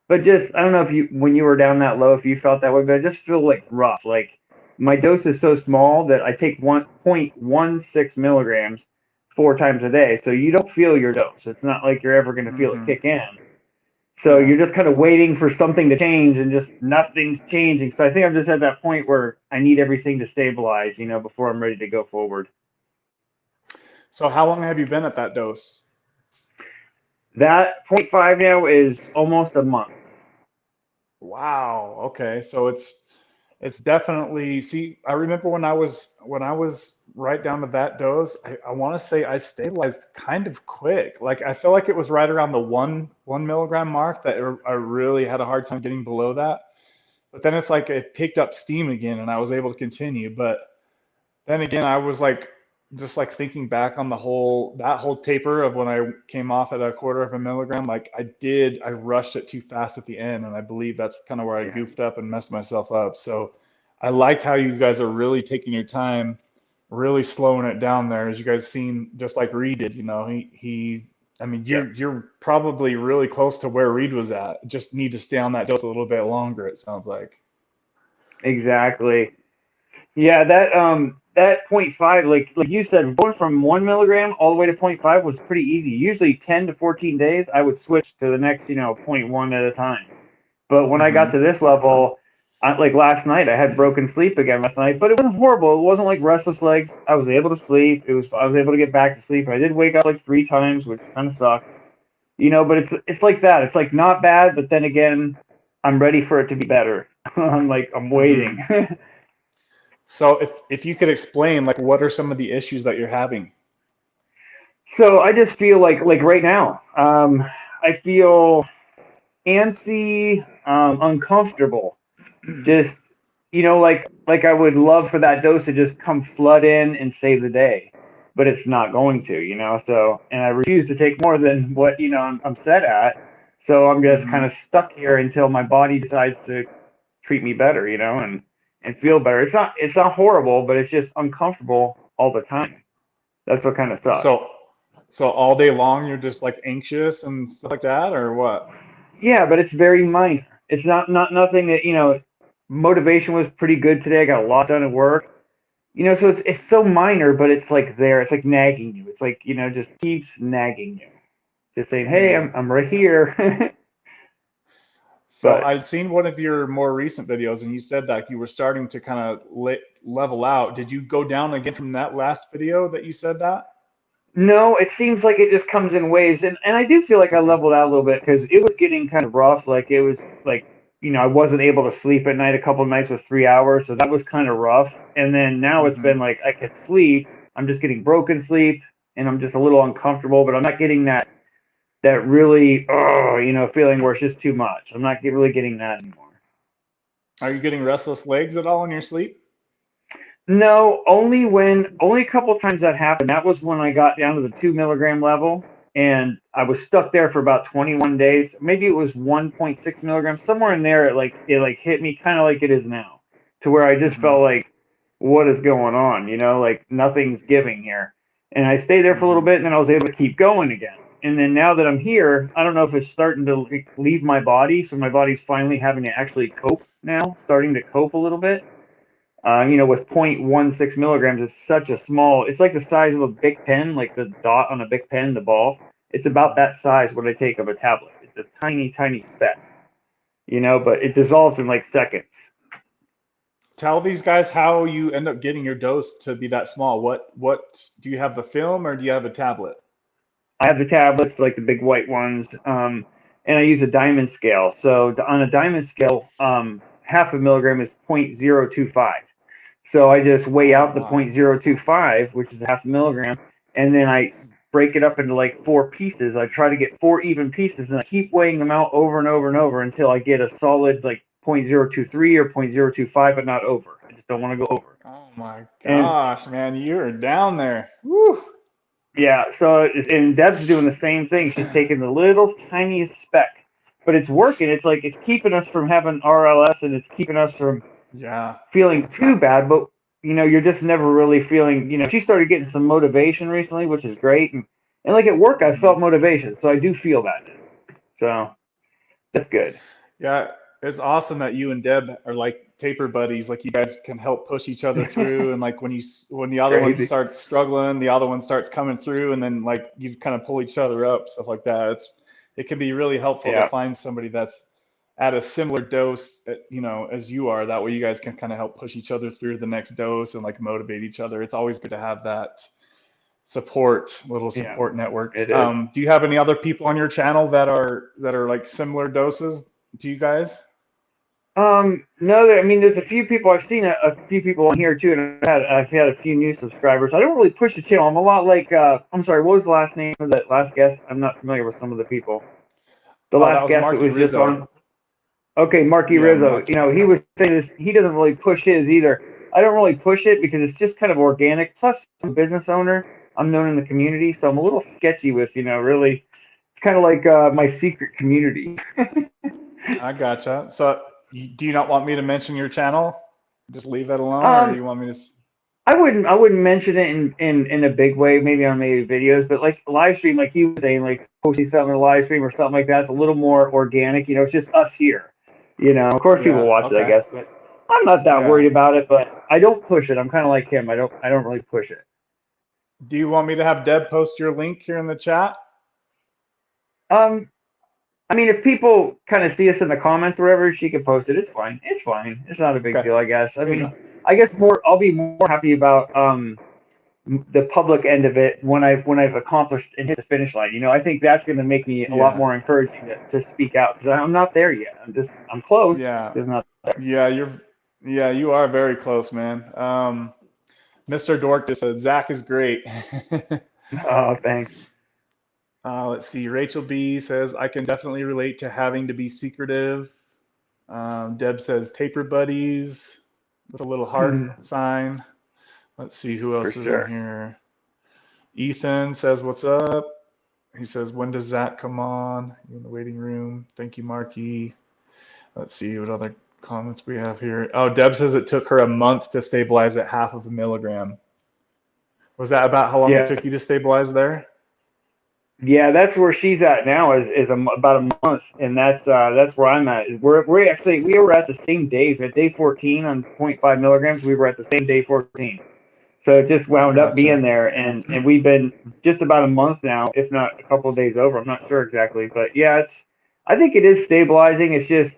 but just, I don't know if when you were down that low, if you felt that way, but I just feel like rough. Like my dose is so small that I take 1.16 milligrams 4 times a day. So you don't feel your dose. It's not like you're ever going to feel it kick in. So you're just kind of waiting for something to change, and just nothing's changing. So I think I'm just at that point where I need everything to stabilize, before I'm ready to go forward. So how long have you been at that dose? That 0.5 now is almost a month. Wow. Okay. So it's definitely, see, I remember when I was right down to that dose, I want to say I stabilized kind of quick. Like I feel like it was right around the one milligram mark that I really had a hard time getting below that. But then it's like it picked up steam again and I was able to continue. But then again, I was like, just like thinking back on that whole taper of when I came off at 1/4 milligram, like I rushed it too fast at the end, and I believe that's kind of where I goofed up and messed myself up. So I like how you guys are really taking your time, really slowing it down there, as you guys seen, just like Reed did. You're probably really close to where Reed was at. Just need to stay on that dose a little bit longer, it sounds like. Exactly. Yeah, that 0.5, like you said, going from 1 milligram all the way to 0.5 was pretty easy. Usually 10 to 14 days, I would switch to the next, 0.1 at a time. But when I got to this level, like last night, I had broken sleep again last night, but it wasn't horrible. It wasn't like restless legs. I was able to sleep. I was able to get back to sleep. I did wake up like 3 times, which kind of sucks. But it's like that. It's like not bad, but then again, I'm ready for it to be better. I'm waiting. So if you could explain, like, what are some of the issues that you're having? So I just feel like right now, I feel antsy, uncomfortable. Just, like I would love for that dose to just come flood in and save the day, but it's not going to, So, and I refuse to take more than what, I'm set at. So I'm just kind of stuck here until my body decides to treat me better, and feel better. It's not horrible, but it's just uncomfortable all the time. That's what kind of sucks. So all day long you're just like anxious and stuff like that, or what? Yeah, but it's very minor. It's not nothing that, motivation was pretty good today. I got a lot done at work. So it's so minor, but it's like there. It's like nagging you. It's like, just keeps nagging you. Just saying, hey, I'm right here. So I'd seen one of your more recent videos, and you said that you were starting to kind of level out. Did you go down again from that last video that you said that? No, it seems like it just comes in waves. And I do feel like I leveled out a little bit because it was getting kind of rough. Like it was like, I wasn't able to sleep at night. A couple of nights was 3 hours. So that was kind of rough. And then now it's been like I could sleep. I'm just getting broken sleep, and I'm just a little uncomfortable, but I'm not getting that that really, feeling where it's just too much. I'm not really getting that anymore. Are you getting restless legs at all in your sleep? No, only a couple times that happened. That was when I got down to the 2 milligram level, and I was stuck there for about 21 days. Maybe it was 1.6 milligrams, somewhere in there. It hit me kind of like it is now, to where I just Mm-hmm. felt like, what is going on? Like nothing's giving here. And I stayed there for a little bit, and then I was able to keep going again. And then now that I'm here, I don't know if it's starting to leave my body, so my body's finally having to actually cope now, starting to cope a little bit. With 0.16 milligrams, it's such a small, it's like the size of a Bic pen, like the dot on a Bic pen, the ball. It's about that size when I take of a tablet. It's a tiny, tiny speck, but it dissolves in like seconds. Tell these guys how you end up getting your dose to be that small. What do you have, the film or do you have a tablet? I have the tablets, like the big white ones, and I use a diamond scale. So on a diamond scale, half a milligram is 0.025. So I just weigh out the 0.025, which is a half a milligram, and then I break it up into like 4 pieces. I try to get 4 even pieces, and I keep weighing them out over and over and over until I get a solid like 0.023 or 0.025, but not over. I just don't want to go over. Oh my gosh, man, you're down there. Woo. Yeah, and Deb's doing the same thing. She's taking the little tiniest speck, but it's working. It's like it's keeping us from having RLS, and it's keeping us from feeling too bad. But you're just never really feeling. She started getting some motivation recently, which is great, and like at work, I felt motivation, so I do feel that. So that's good. Yeah, it's awesome that you and Deb are like taper buddies. Like you guys can help push each other through, and like when the other one starts struggling, the other one starts coming through, and then like you kind of pull each other up, stuff like that. It can be really helpful to find somebody that's at a similar dose, as you are. That way you guys can kind of help push each other through the next dose and like motivate each other. It's always good to have that little support network. Do you have any other people on your channel that are like similar doses to you guys? No, there's a few people. I've seen a few people on here too, and I've had a few new subscribers. I don't really push the channel. I'm a lot like, I'm sorry, what was the last name of that last guest? I'm not familiar with some of the people. The last guest Markie that was Rizzo. Just on. Okay, Markie Rizzo. Marky. He was saying this. He doesn't really push his either. I don't really push it because it's just kind of organic. Plus, I'm a business owner. I'm known in the community, so I'm a little sketchy with, really. It's kind of like my secret community. I gotcha. So, do you not want me to mention your channel? Just leave that alone, or do you want me to? I wouldn't mention it in a big way, maybe on videos, but like live stream, like you were saying, like posting something in a live stream or something like that, it's a little more organic. It's just us here. Of course people watch it, I guess, but I'm not that worried about it. But I don't push it. I'm kind of like him. I don't really push it. Do you want me to have Deb post your link here in the chat? If people kind of see us in the comments or wherever, she can post it. It's fine. It's fine. It's not a big deal, I guess. I guess I'll be more happy about the public end of it when I've accomplished and hit the finish line. I think that's going to make me a lot more encouraging to speak out, because I'm not there yet. I'm close. Yeah. Just not there. Yeah, you are very close, man. Mr. Dork just said Zach is great. Oh, thanks. Let's see. Rachel B says, I can definitely relate to having to be secretive. Deb says, taper buddies with a little heart sign. Let's see who else is in here. Ethan says, what's up? He says, when does Zach come on? You in the waiting room. Thank you, Marky. Let's see what other comments we have here. Oh, Deb says it took her a month to stabilize at half of a milligram. Was that about how long it took you to stabilize there? Yeah, that's where she's at now. Is about a month, and that's where I'm at. We were at the same days. At day 14 on 0.5 milligrams, we were at the same day 14. So it just wound up being there, and we've been just about a month now, if not a couple of days over. I'm not sure exactly, but yeah, I think it is stabilizing. It's just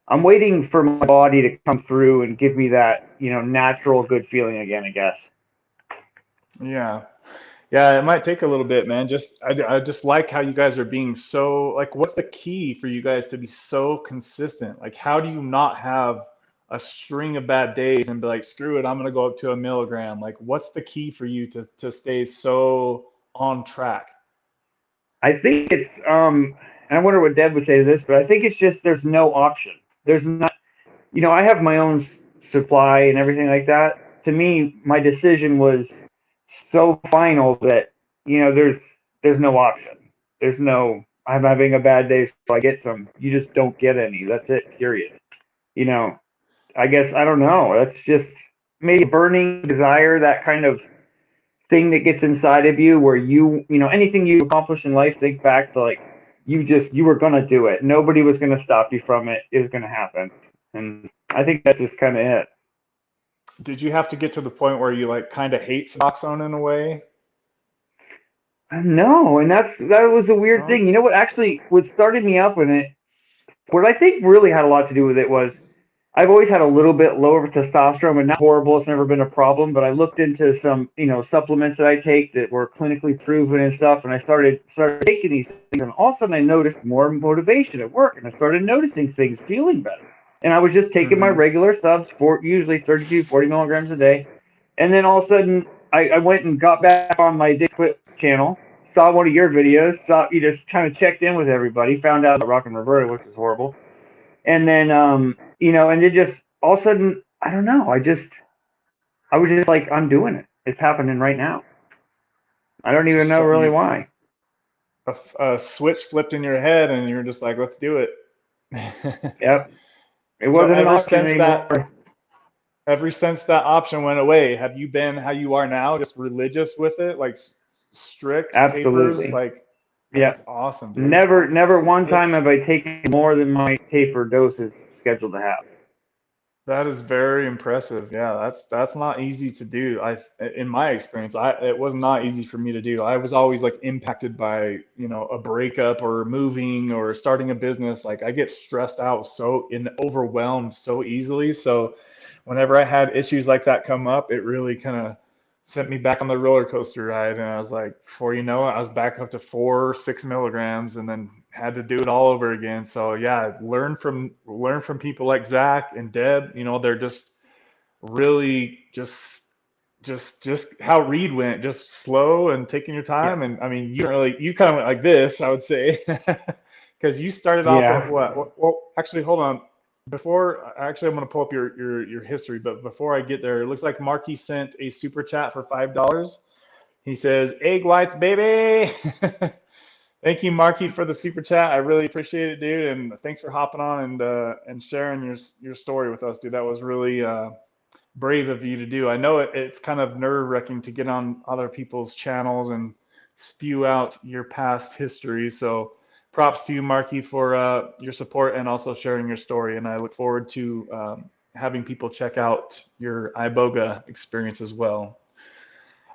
I'm waiting for my body to come through and give me that natural good feeling again, I guess. Yeah, it might take a little bit, man. I just like how you guys are being so, like, what's the key for you guys to be so consistent? Like, how do you not have a string of bad days and be like, screw it, I'm going to go up to a milligram? Like, what's the key for you to stay so on track? I think it's and I wonder what Deb would say to this, but I think it's just there's no option. There's not, I have my own supply and everything like that. To me, my decision was so final that there's no option. There's no I'm having a bad day, so I get some. You just don't get any. That's it. Period. You know, I guess I don't know. That's just maybe a burning desire, that kind of thing that gets inside of you, where anything you accomplish in life, think back to like you were gonna do it. Nobody was gonna stop you from it. It was gonna happen, and I think that's just kind of it. Did you have to get to the point where you like kind of hate Suboxone in a way? No, and that was a weird No? thing. You know what? Actually, what started me up with it, what I think really had a lot to do with it was I've always had a little bit lower testosterone, but not horrible. It's never been a problem. But I looked into some, supplements that I take that were clinically proven and stuff, and I started taking these things, and all of a sudden I noticed more motivation at work, and I started noticing things feeling better. And I was just taking my Mm-hmm. regular subs, for usually 32, 40 milligrams a day, and then all of a sudden I went and got back on my Dick Quit channel, saw one of your videos, saw you just kind of checked in with everybody, found out about Rock and Roberta, which was horrible. And then and it just all of a sudden, I don't know, I was just like, I'm doing it. It's happening right now. I don't even Just know so really you why. a switch flipped in your head, and you're just like, let's do it. Yep. It So wasn't an option anymore. ever since that option went away, have you been how you are now, just religious with it, like strict tapers? Absolutely. Like, Yep. that's awesome, dude. Never one time This have I taken more than my taper doses scheduled to have. That is very impressive. Yeah, that's not easy to do. In my experience, it was not easy for me to do. I was always like impacted by, a breakup or moving or starting a business. Like I get stressed out and overwhelmed so easily. So whenever I had issues like that come up, it really kind of sent me back on the roller coaster ride. And I was like, before you know it, I was back up to 4 or 6 milligrams, and then had to do it all over again. So yeah, learn from people like Zach and Deb. They're just really just how Reed went, just slow and taking your Yeah. time. And I mean, you kind of went like this, I would say, because you started off at Yeah. what? Well, actually, hold on. I'm going to pull up your history, but before I get there, it looks like Marky sent a super chat for $5. He says, "Egg whites, baby." Thank you, Marky, for the super chat. I really appreciate it, dude, and thanks for hopping on and sharing your story with us, dude. That was really brave of you to do. I know it's kind of nerve-wracking to get on other people's channels and spew out your past history. So props to you, Marky, for your support and also sharing your story. And I look forward to having people check out your Iboga experience as well.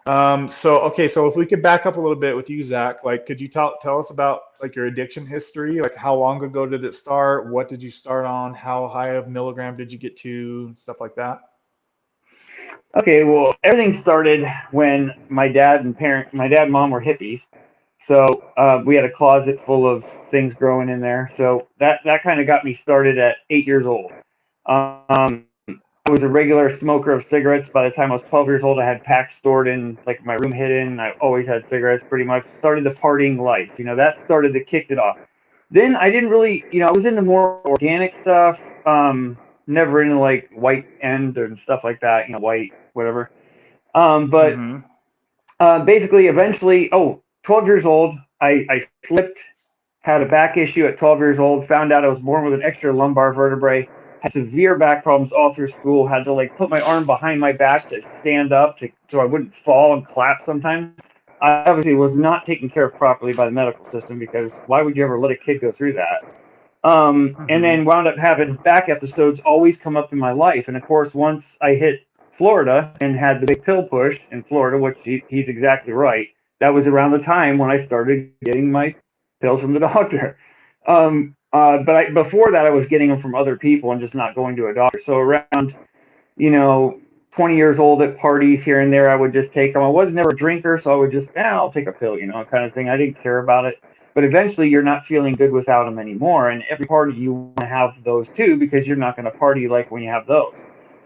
So if we could back up a little bit with you, Zach, like, could you tell us about like your addiction history? Like, how long ago did it start? What did you start on? How high of milligram did you get to? Stuff like that. Okay, well, everything started when my dad and mom were hippies. So we had a closet full of things growing in there. So that kind of got me started at 8 years old. I was a regular smoker of cigarettes. By the time I was 12 years old, I had packs stored in like my room hidden. I always had cigarettes pretty much. Started the partying life. That started to kick it off. Then I didn't really, I was into more organic stuff. Never into like white end and stuff like that, white, whatever. But Mm-hmm. basically, eventually, 12 years old, I slipped, had a back issue at 12 years old, found out I was born with an extra lumbar vertebrae, had severe back problems all through school, had to like put my arm behind my back to stand up so I wouldn't fall and collapse sometimes. I obviously was not taken care of properly by the medical system, because why would you ever let a kid go through that? And then wound up having back episodes always come up in my life. And of course, once I hit Florida and had the big pill push in Florida, which he's exactly right, that was around the time when I started getting my pills from the doctor. But before that, I was getting them from other people and just not going to a doctor. So around, 20 years old at parties here and there, I would just take them. I was never a drinker, so I would just, I'll take a pill, kind of thing. I didn't care about it. But eventually you're not feeling good without them anymore. And every party you want to have those too, because you're not going to party like when you have those.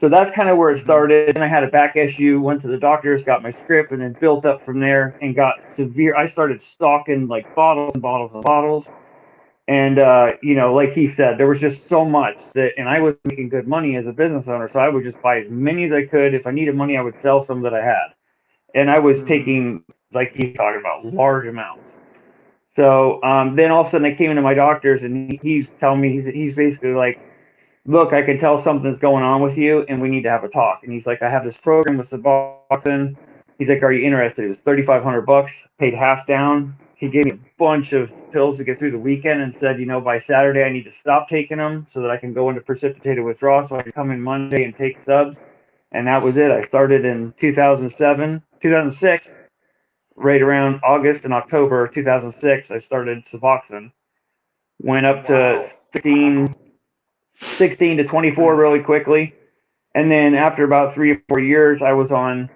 So that's kind of where it started. And I had a back issue, went to the doctors, got my script, and then built up from there and got severe. I started stocking like bottles and bottles and bottles. And, like he said, there was just so much that, and I was making good money as a business owner. So I would just buy as many as I could. If I needed money, I would sell some that I had. And I was taking, like he's talking about, large amounts. So then all of a sudden I came into my doctor's and he's telling me, he's basically like, look, I can tell something's going on with you and we need to have a talk. And he's like, I have this program with Suboxone. He's like, are you interested? It was $3,500, paid half down. He gave me a bunch of pills to get through the weekend and said, by Saturday I need to stop taking them so that I can go into precipitated withdrawal so I can come in Monday and take subs. And that was it. I started in 2006, right around August and October 2006, I started Suboxone. Went up to 16 to 24 really quickly. And then after about 3 or 4 years, I was on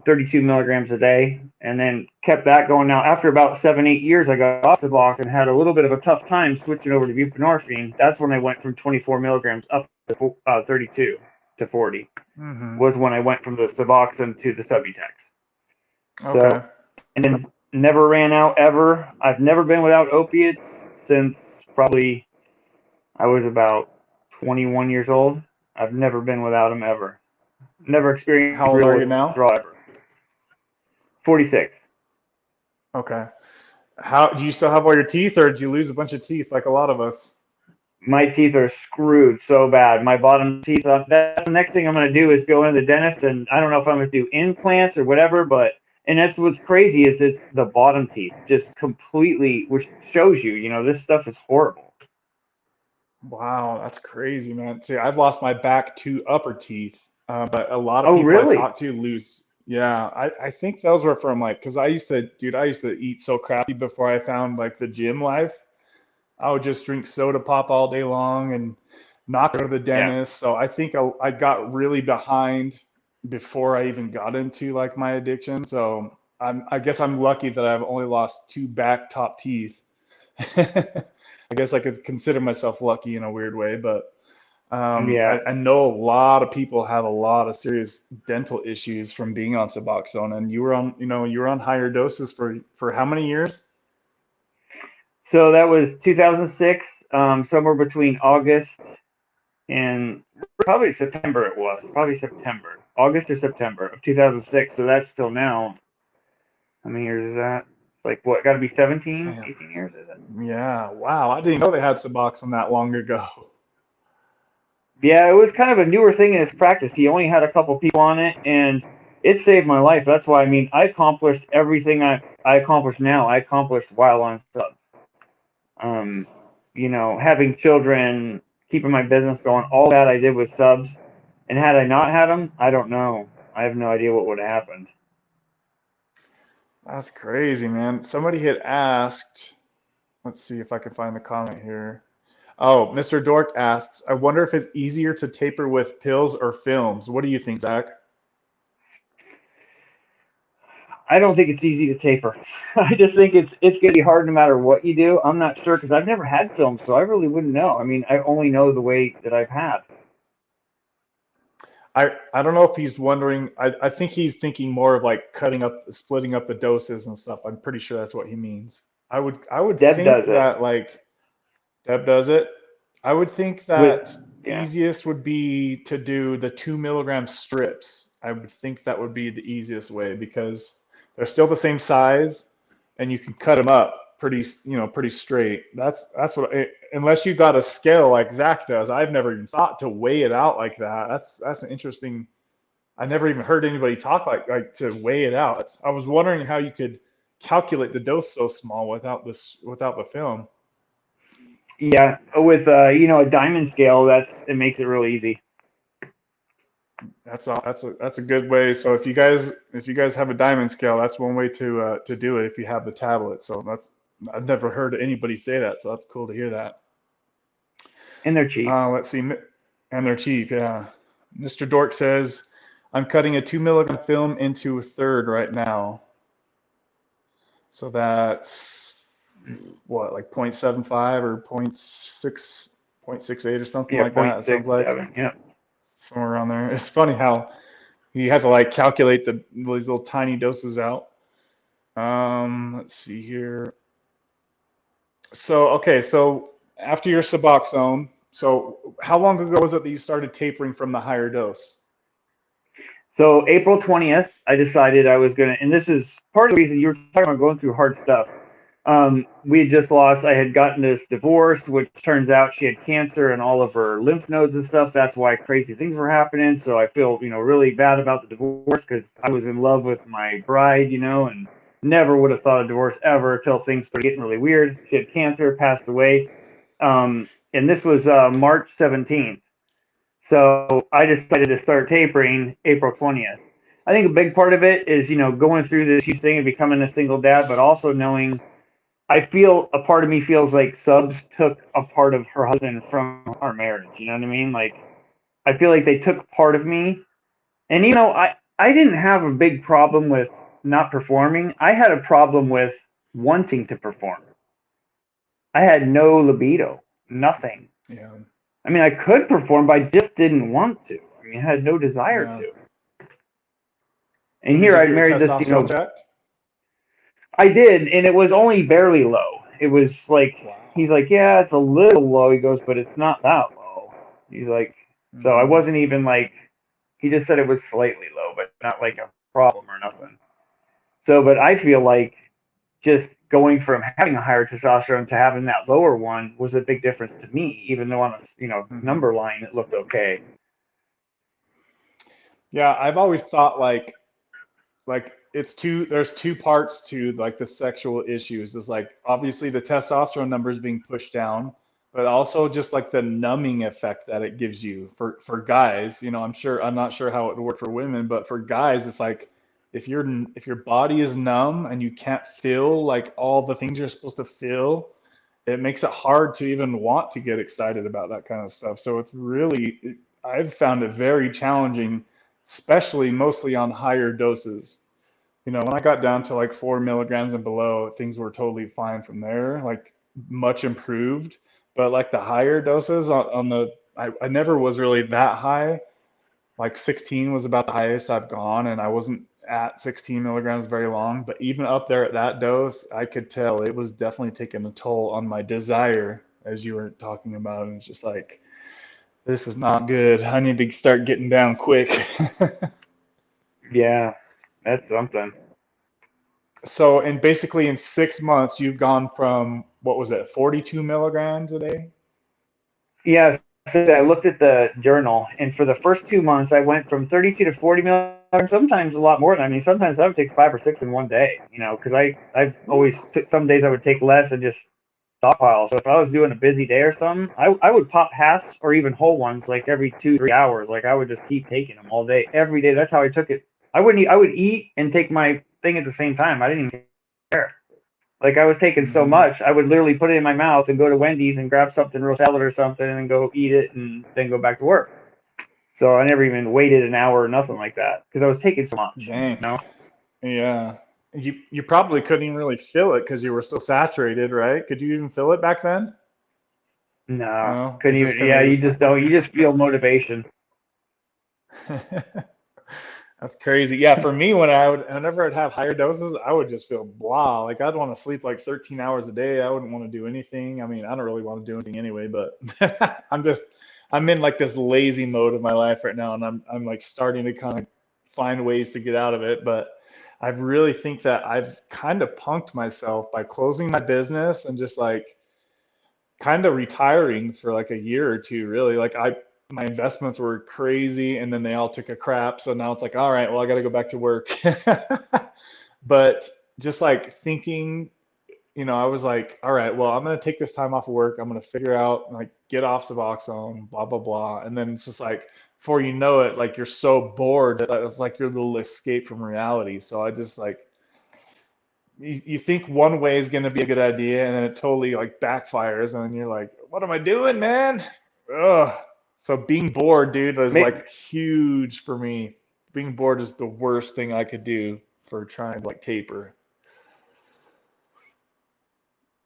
32 milligrams a day and then kept that going. Now, after about 7, 8 years, I got off the box and had a little bit of a tough time switching over to buprenorphine. That's when I went from 24 milligrams up to 32 to 40 was when I went from the Suboxone to the Subutex. Okay. So, and then never ran out ever. I've never been without opiates since probably I was about 21 years old. I've never been without them ever. Never experienced. How old are you now? Withdrawal ever. 46. Okay. How do you still have all your teeth, or did you lose a bunch of teeth like a lot of us? My teeth are screwed so bad. My bottom teeth. That's the next thing I'm going to do is go into the dentist, and I don't know if I'm going to do implants or whatever, but and that's what's crazy is it's the bottom teeth just completely, which shows you, this stuff is horrible. Wow, that's crazy, man. See, I've lost my back 2 upper teeth, but a lot of people really? I talk to lose. Yeah, I think those were from because I used to eat so crappy before I found like the gym life. I would just drink soda pop all day long and not go to the dentist. So I think I got really behind before I even got into like my addiction. So I guess I'm lucky that I've only lost 2 back top teeth. I guess I could consider myself lucky in a weird way, but I know a lot of people have a lot of serious dental issues from being on Suboxone, and you were on higher doses for how many years? So that was 2006, somewhere between August and probably September. It was probably September, August or September of 2006. So that's still now. How many years is that? Like what? Got to be 17, 18 years, is it? Yeah. Wow. I didn't know they had Suboxone that long ago. Yeah, it was kind of a newer thing in its practice. He only had a couple people on it, and it saved my life. That's why, I accomplished everything I accomplished now. I accomplished while on subs. Having children, keeping my business going, all that I did with subs. And had I not had them, I don't know. I have no idea what would have happened. That's crazy, man. Somebody had asked, let's see if I can find the comment here. Oh, Mr. Dork asks, I wonder if it's easier to taper with pills or films. What do you think, Zach? I don't think it's easy to taper. I just think it's going to be hard no matter what you do. I'm not sure because I've never had films, so I really wouldn't know. I only know the way that I've had. I don't know if he's wondering. I think he's thinking more of like splitting up the doses and stuff. I'm pretty sure that's what he means. I would Deb think does that like Deb does it. I would think that easiest would be to do the 2 milligram strips. I would think that would be the easiest way because they're still the same size and you can cut them up pretty straight. That's what unless you got a scale like Zach does. I've never even thought to weigh it out like that. That's an interesting. I never even heard anybody talk like to weigh it out. I was wondering how you could calculate the dose so small without the film. Yeah, with a diamond scale, it makes it really easy. That's a good way. So if you guys have a diamond scale, that's one way to do it if you have the tablet. So I've never heard anybody say that, so that's cool to hear that. And they're cheap. Let's see, and they're cheap. Yeah. Mr. Dork says, I'm cutting a 2 milligram film into a third right now. So that's what, like 0.75 or 0.68 or something like that. It sounds like. Yeah. somewhere around there. It's funny how you have to like calculate these little tiny doses out. Let's see here. So, okay, so after your Suboxone, so how long ago was it that you started tapering from the higher dose? So April 20th, I decided I was gonna, and this is part of the reason you were talking about going through hard stuff. We had just lost. I had gotten this divorce, which turns out she had cancer in all of her lymph nodes and stuff. That's why crazy things were happening. So I feel, really bad about the divorce because I was in love with my bride, and never would have thought of divorce ever until things started getting really weird. She had cancer, passed away, and this was March 17th. So I decided to start tapering April 20th. I think a big part of it is, going through this huge thing and becoming a single dad, but also knowing I feel a part of me feels like Subs took a part of her husband from our marriage. You know what I mean? Like, I feel like they took part of me. And, I didn't have a big problem with not performing. I had a problem with wanting to perform. I had no libido, nothing. Yeah. I mean, I could perform, but I just didn't want to. I mean, I had no desire to. And here I married this, checked? I did, and it was only barely low. It was like, he's like, yeah, it's a little low. He goes, but it's not that low. He's like, so I wasn't even like, he just said it was slightly low, but not like a problem or nothing. So, but I feel like just going from having a higher testosterone to having that lower one was a big difference to me, even though on a number line it looked okay. Yeah, I've always thought like there's two parts to like the sexual issues. It's like obviously the testosterone numbers being pushed down, but also just like the numbing effect that it gives you for guys. I'm not sure how it would work for women, but for guys, it's like if your body is numb and you can't feel like all the things you're supposed to feel, it makes it hard to even want to get excited about that kind of stuff. So I've found it very challenging, especially mostly on higher doses. When I got down to like 4 milligrams and below, things were totally fine from there, like much improved. But like the higher doses I never was really that high. Like 16 was about the highest I've gone, and I wasn't at 16 milligrams very long. But even up there at that dose, I could tell it was definitely taking a toll on my desire, as you were talking about. And it's just like, this is not good. I need to start getting down quick. Yeah, that's something. So, basically in 6 months, you've gone from, what was it, 42 milligrams a day? Yeah, so I looked at the journal, and for the first 2 months, I went from 32 to 40 milligrams, sometimes a lot more than, sometimes I would take 5 or 6 in one day, because I've always took, some days I would take less and just stockpile. So if I was doing a busy day or something, I would pop halves or even whole ones like every 2-3 hours. Like I would just keep taking them all day, every day. That's how I took it. I would eat and take my thing at the same time. I didn't even care. Like I was taking so much, I would literally put it in my mouth and go to Wendy's and grab something, real salad or something, and then go eat it and then go back to work. So I never even waited an hour or nothing like that because I was taking so much. Dang. Yeah. You probably couldn't even really feel it because you were so saturated, right? Could you even feel it back then? No, couldn't even. Yeah, you just don't. You just feel motivation. That's crazy. Yeah, for me, whenever I'd have higher doses, I would just feel blah. Like I'd want to sleep like 13 hours a day. I wouldn't want to do anything. I don't really want to do anything anyway, but I'm in like this lazy mode of my life right now, and I'm like starting to kind of find ways to get out of it. But I really think that I've kind of punked myself by closing my business and just like kind of retiring for like a year or two, really. Like my investments were crazy and then they all took a crap. So now it's like, all right, well, I got to go back to work. But just like thinking, I was like, all right, well, I'm going to take this time off of work. I'm going to figure out, like, get off Suboxone, blah, blah, blah. And then it's just like, before you know it, like, you're so bored that it's like your little escape from reality. So I just like, you think one way is going to be a good idea and then it totally like backfires. And then you're like, what am I doing, man? Ugh. So being bored, dude, is like huge for me. Being bored is the worst thing I could do for trying to like taper.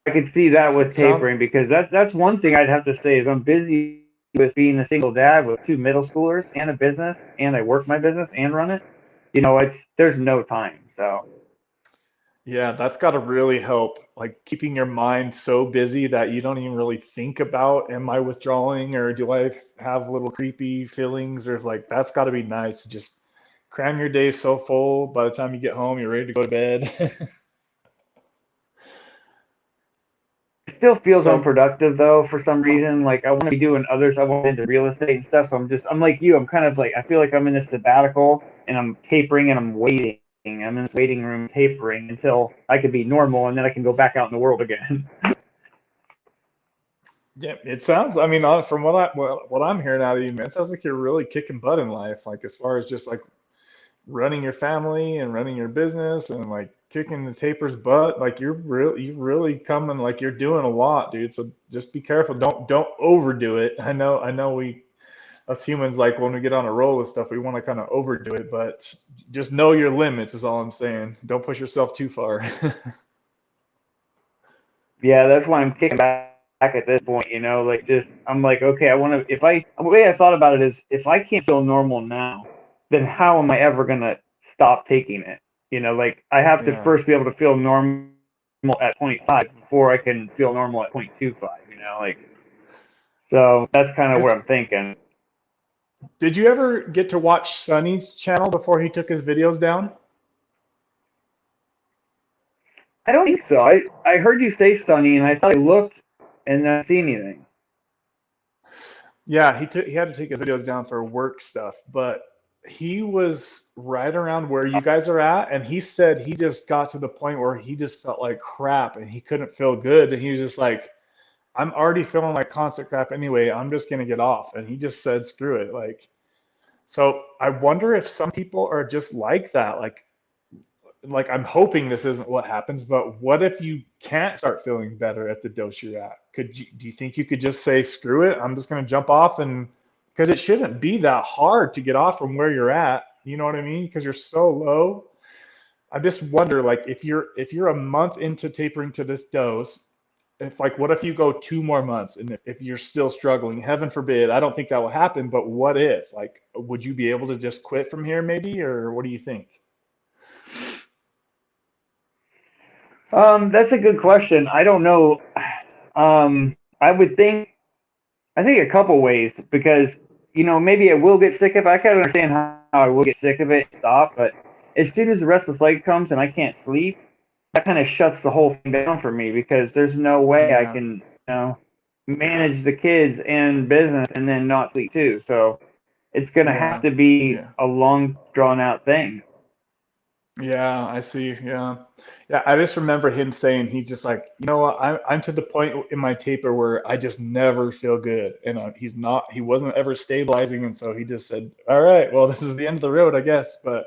I could see that with tapering because that's one thing I'd have to say is I'm busy with being a single dad with 2 middle schoolers and a business, and I work my business and run it, there's no time. So Yeah, that's got to really help, like keeping your mind so busy that you don't even really think about, am I withdrawing or do I have little creepy feelings? Or like, that's got to be nice to just cram your day so full. By the time you get home, you're ready to go to bed. it still feels So, unproductive though for some reason. Like I want to be doing others. I want into real estate and stuff. So I'm like you. I'm kind of like I feel like I'm in this sabbatical and I'm tapering and I'm waiting. I'm in this waiting room tapering until I can be normal and then I can go back out in the world again. yeah, it sounds, I mean, from what I'm hearing out of you, man, it sounds like you're really kicking butt in life. Like as far as just like running your family and running your business and like kicking the taper's butt, like you really coming, like you're doing a lot, dude. So just be careful. Don't overdo it. I know we us humans, like when we get on a roll with stuff, we want to kind of overdo it, but just know your limits is all I'm saying. Don't push yourself too far. Yeah, that's why I'm kicking back at this point. Like just I'm like, okay, I want to. If I the way I thought about it is, if I can't feel normal now, then how am I ever gonna stop taking it? Like I have to Yeah. first be able to feel normal at 0.5 before I can feel normal at 0.25. Like so that's kind of what I'm thinking. Did you ever get to watch Sonny's channel before he took his videos down? I don't think so. I heard you say Sunny, and I thought I looked and not see anything. Yeah, he had to take his videos down for work stuff, but he was right around where you guys are at, and he said he just got to the point where he just felt like crap and he couldn't feel good, and he was just like, I'm already feeling like constant crap anyway. I'm just gonna get off, and he just said, screw it. Like, so I wonder if some people are just like that. Like I'm hoping this isn't what happens, but what if you can't start feeling better at the dose you're at? Do you think you could just say, screw it, I'm just going to jump off? And because it shouldn't be that hard to get off from where you're at, you know what I mean? Because you're so low. I just wonder, like, if you're a month into tapering to this dose, if like, what if you go 2 more months and if you're still struggling, heaven forbid, I don't think that will happen, but what if, like, would you be able to just quit from here maybe, or what do you think? That's a good question. I don't know. I would think. I think a couple ways because maybe I will get sick of it. I kind of understand how I will get sick of it, and stop. But as soon as the restless leg comes and I can't sleep, that kind of shuts the whole thing down for me because there's no way I Yeah, can manage the kids and business and then not sleep too. So it's gonna have yeah, to be yeah. a long drawn out thing. Yeah, I see. Yeah. Yeah, I just remember him saying he just like, you know what, I'm to the point in my taper where I just never feel good. And he wasn't ever stabilizing. And so he just said, all right, well, this is the end of the road, I guess. But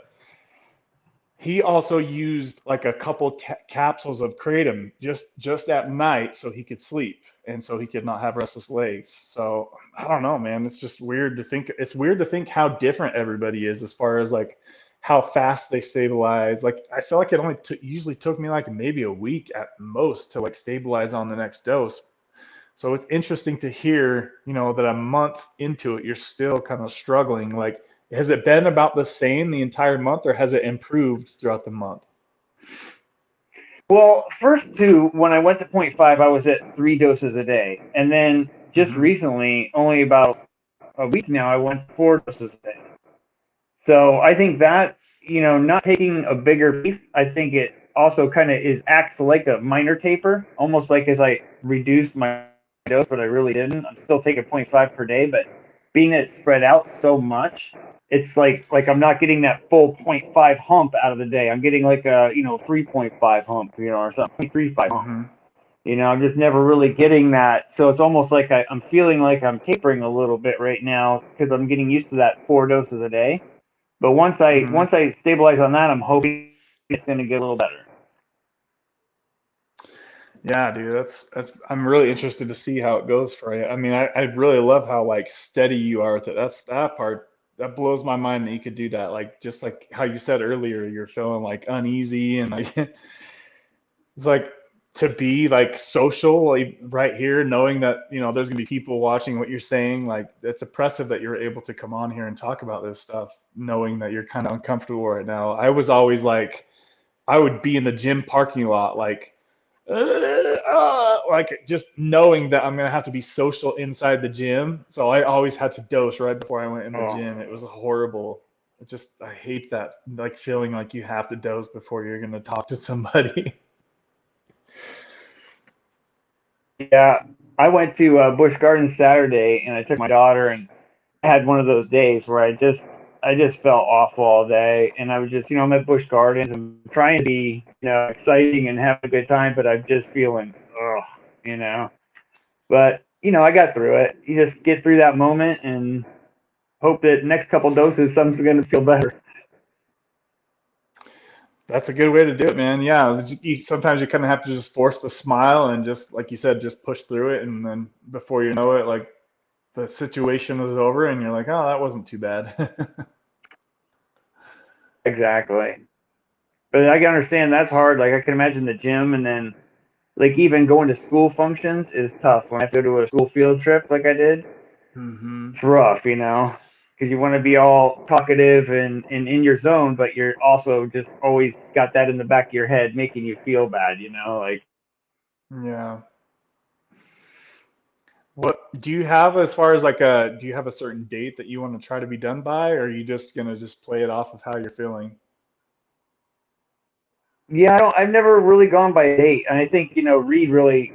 he also used like a couple capsules of kratom just at night so he could sleep and so he could not have restless legs. So I don't know, man. It's just weird to think. It's weird to think how different everybody is as far as like how fast they stabilize. Like I feel like it only usually took me like maybe a week at most to like stabilize on the next dose. So it's interesting to hear, that a month into it, you're still kind of struggling. Like, has it been about the same the entire month or has it improved throughout the month? Well, first two, when I went to point 0.5, I was at 3 doses a day. And then just Hmm. recently, only about a week now, I went 4 doses a day. So I think that, not taking a bigger piece, I think it also kind of acts like a minor taper, almost like as I reduced my dose, but I really didn't. I'm still taking 0.5 per day, but being that it's spread out so much, it's like I'm not getting that full 0.5 hump out of the day. I'm getting like a 3.5 hump, or something 0.35 hump. Hmm. I'm just never really getting that. So it's almost like I'm feeling like I'm tapering a little bit right now because I'm getting used to that 4 doses a day. But once I Hmm. once I stabilize on that, I'm hoping it's going to get a little better. Yeah, dude, that's I'm really interested to see how it goes for you. I mean, I really love how like steady you are with it. That's that part that blows my mind that you could do that. Like just like how you said earlier, you're feeling like uneasy and like it's like to be like social, like, right here, knowing that, you know, there's gonna be people watching what you're saying. Like, it's impressive that you're able to come on here and talk about this stuff, knowing that you're kind of uncomfortable right now. I was always like, I would be in the gym parking lot, like just knowing that I'm gonna have to be social inside the gym. So I always had to dose right before I went in the gym. It was horrible. I hate that, like, feeling like you have to dose before you're gonna talk to somebody. Yeah, I went to Busch Gardens Saturday, and I took my daughter, and I had one of those days where I just felt awful all day, and I was just, I'm at Busch Gardens, and trying to be, exciting and have a good time, but I'm just feeling, But I got through it. You just get through that moment and hope that next couple doses, something's going to feel better. That's a good way to do it, man. Yeah, sometimes you kind of have to just force the smile and just, like you said, just push through it. And then before you know it, like, the situation is over and you're like, oh, that wasn't too bad. Exactly. But I can understand that's hard. Like, I can imagine the gym, and then, like, even going to school functions is tough. When I have to go to a school field trip like I did, It's rough, because you want to be all talkative and in your zone, but you're also just always got that in the back of your head making you feel bad, like. Yeah. What do you have as far as like do you have a certain date that you want to try to be done by, or are you just gonna just play it off of how you're feeling? Yeah, I've never really gone by a date, and I think Reed really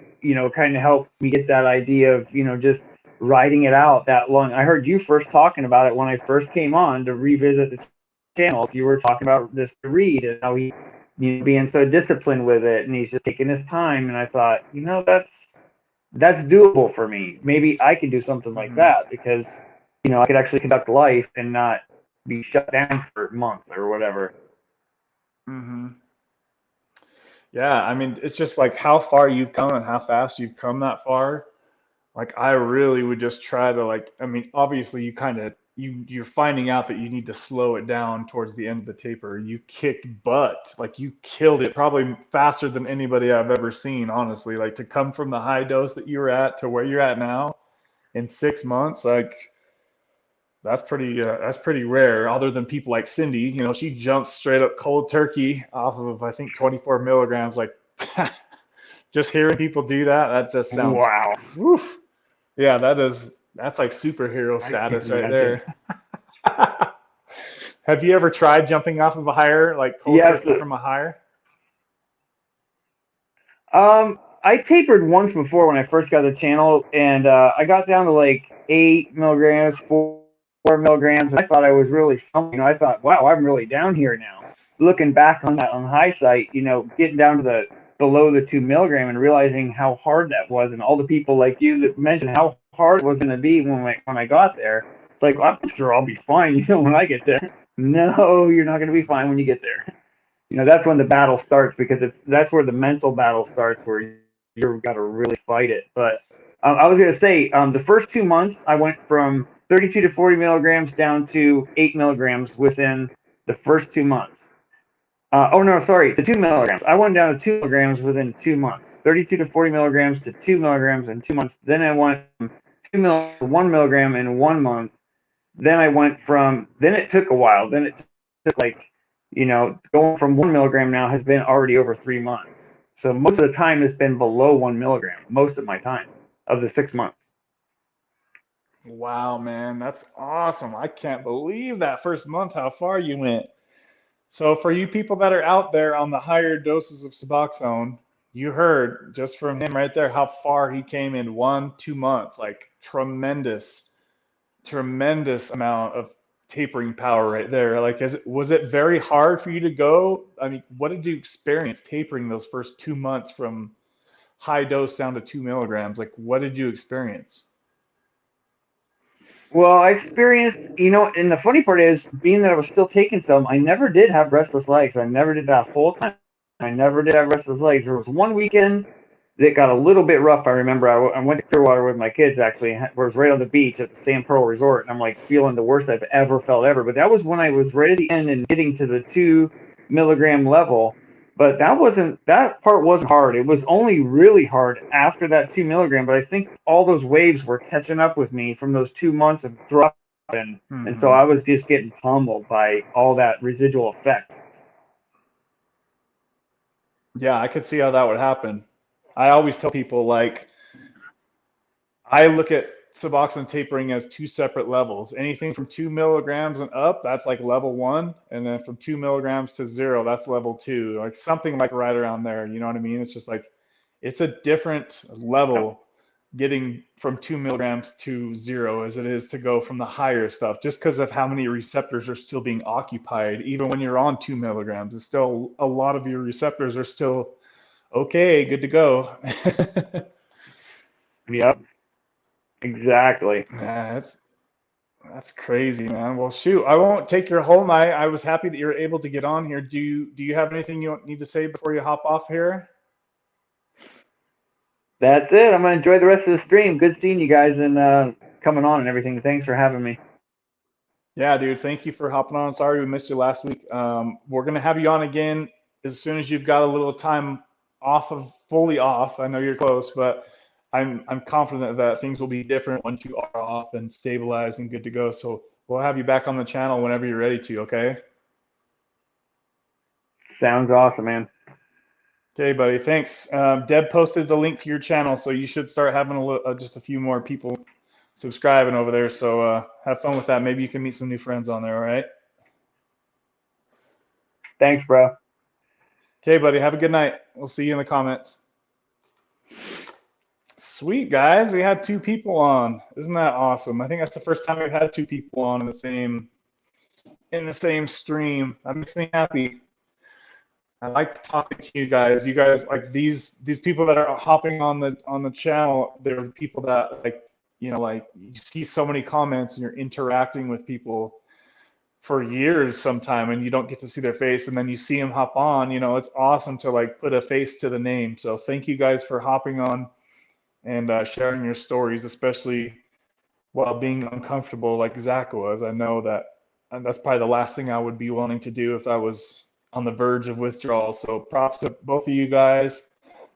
kind of helped me get that idea of just writing it out that long. I heard you first talking about it when I first came on to revisit the channel. You were talking about this to Reed and how he being so disciplined with it, and he's just taking his time. And I thought, that's doable for me. Maybe I could do something like that, because I could actually conduct life and not be shut down for a month or whatever. Yeah, I mean, it's just like how far you've come and how fast you've come that far. Like, I really would just try to, like, I mean, obviously you're finding out that you need to slow it down towards the end of the taper. You kicked butt, like, you killed it probably faster than anybody I've ever seen, honestly. Like, to come from the high dose that you were at to where you're at now in 6 months, like, that's pretty rare. Other than people like Cindy, she jumps straight up cold turkey off of, I think, 24 milligrams. Like, just hearing people do that just sounds, wow. Woof. Yeah, that's like superhero status right there. Have you ever tried jumping off of a higher, like cold turkey from a higher? I tapered once before when I first got the channel, and I got down to like 8 milligrams, 4 milligrams. I thought I was really something. I thought, wow, I'm really down here now. Looking back on that on hindsight, getting down to the below the 2 milligram and realizing how hard that was, and all the people like you that mentioned how hard it was going to be when I got there. It's like, well, I'm sure I'll be fine, when I get there. No, you're not going to be fine when you get there. That's when the battle starts, because that's where the mental battle starts, where you've got to really fight it. But I was going to say, the first 2 months, I went from 32 to 40 milligrams down to 8 milligrams within the first 2 months. To 2 milligrams. I went down to 2 milligrams within 2 months. 32 to 40 milligrams to 2 milligrams in 2 months. Then I went from 1 milligram in 1 month. Then it took a while. Then it took going from 1 milligram now has been already over 3 months. So most of the time it's been below 1 milligram, most of my time of the 6 months. Wow, man, that's awesome. I can't believe that first month, how far you went. So for you people that are out there on the higher doses of Suboxone, you heard just from him right there how far he came in 1-2 months. Like, tremendous amount of tapering power right there. Like, was it very hard for you to go? I mean, what did you experience tapering those first 2 months from high dose down to 2 milligrams? Like, what did you experience? Well, I experienced, and the funny part is, being that I was still taking some, I never did have restless legs. I never did that whole time. I never did have restless legs. There was one weekend that got a little bit rough. I remember I went to Clearwater with my kids, actually. It was right on the beach at the Sand Pearl Resort, and I'm like feeling the worst I've ever felt ever. But that was when I was right at the end and getting to the 2 milligram level. But that part wasn't hard. It was only really hard after that 2 milligram. But I think all those waves were catching up with me from those 2 months of dropping, and so I was just getting pummeled by all that residual effect. Yeah, I could see how that would happen. I always tell people, like, I look at Suboxone tapering as 2 separate levels. Anything from 2 milligrams and up, that's like level 1, and then from 2 milligrams to 0, that's level 2. Like something like right around there. You know what I mean? It's just like it's a different level getting from 2 milligrams to 0 as it is to go from the higher stuff, just because of how many receptors are still being occupied. Even when you're on 2 milligrams, it's still a lot of your receptors are still okay, good to go. Yep. Exactly. Yeah, that's crazy, man. Well, shoot, I won't take your whole night. I was happy that you're able to get on here. Do you have anything you need to say before you hop off here? That's it. I'm gonna enjoy the rest of the stream. Good seeing you guys and coming on and everything. Thanks for having me. Yeah, dude. Thank you for hopping on. Sorry we missed you last week. We're gonna have you on again as soon as you've got a little time fully off. I know you're close, but I'm confident that things will be different once you are off and stabilized and good to go. So we'll have you back on the channel whenever you're ready to, okay? Sounds awesome, man. Okay, buddy. Thanks. Deb posted the link to your channel, so you should start having just a few more people subscribing over there. So have fun with that. Maybe you can meet some new friends on there, all right? Thanks, bro. Okay, buddy. Have a good night. We'll see you in the comments. Sweet, guys. We had 2 people on. Isn't that awesome? I think that's the first time we've had 2 people on in the same stream. That makes me happy. I like talking to you guys. You guys, like, these people that are hopping on the channel, they're people that, like, you know, like, you see so many comments and you're interacting with people for years sometime and you don't get to see their face, and then you see them hop on. You know, it's awesome to, like, put a face to the name. So thank you guys for hopping on and sharing your stories, especially while being uncomfortable like Zach was. I know that that's probably the last thing I would be wanting to do if I was on the verge of withdrawal. So props to both of you guys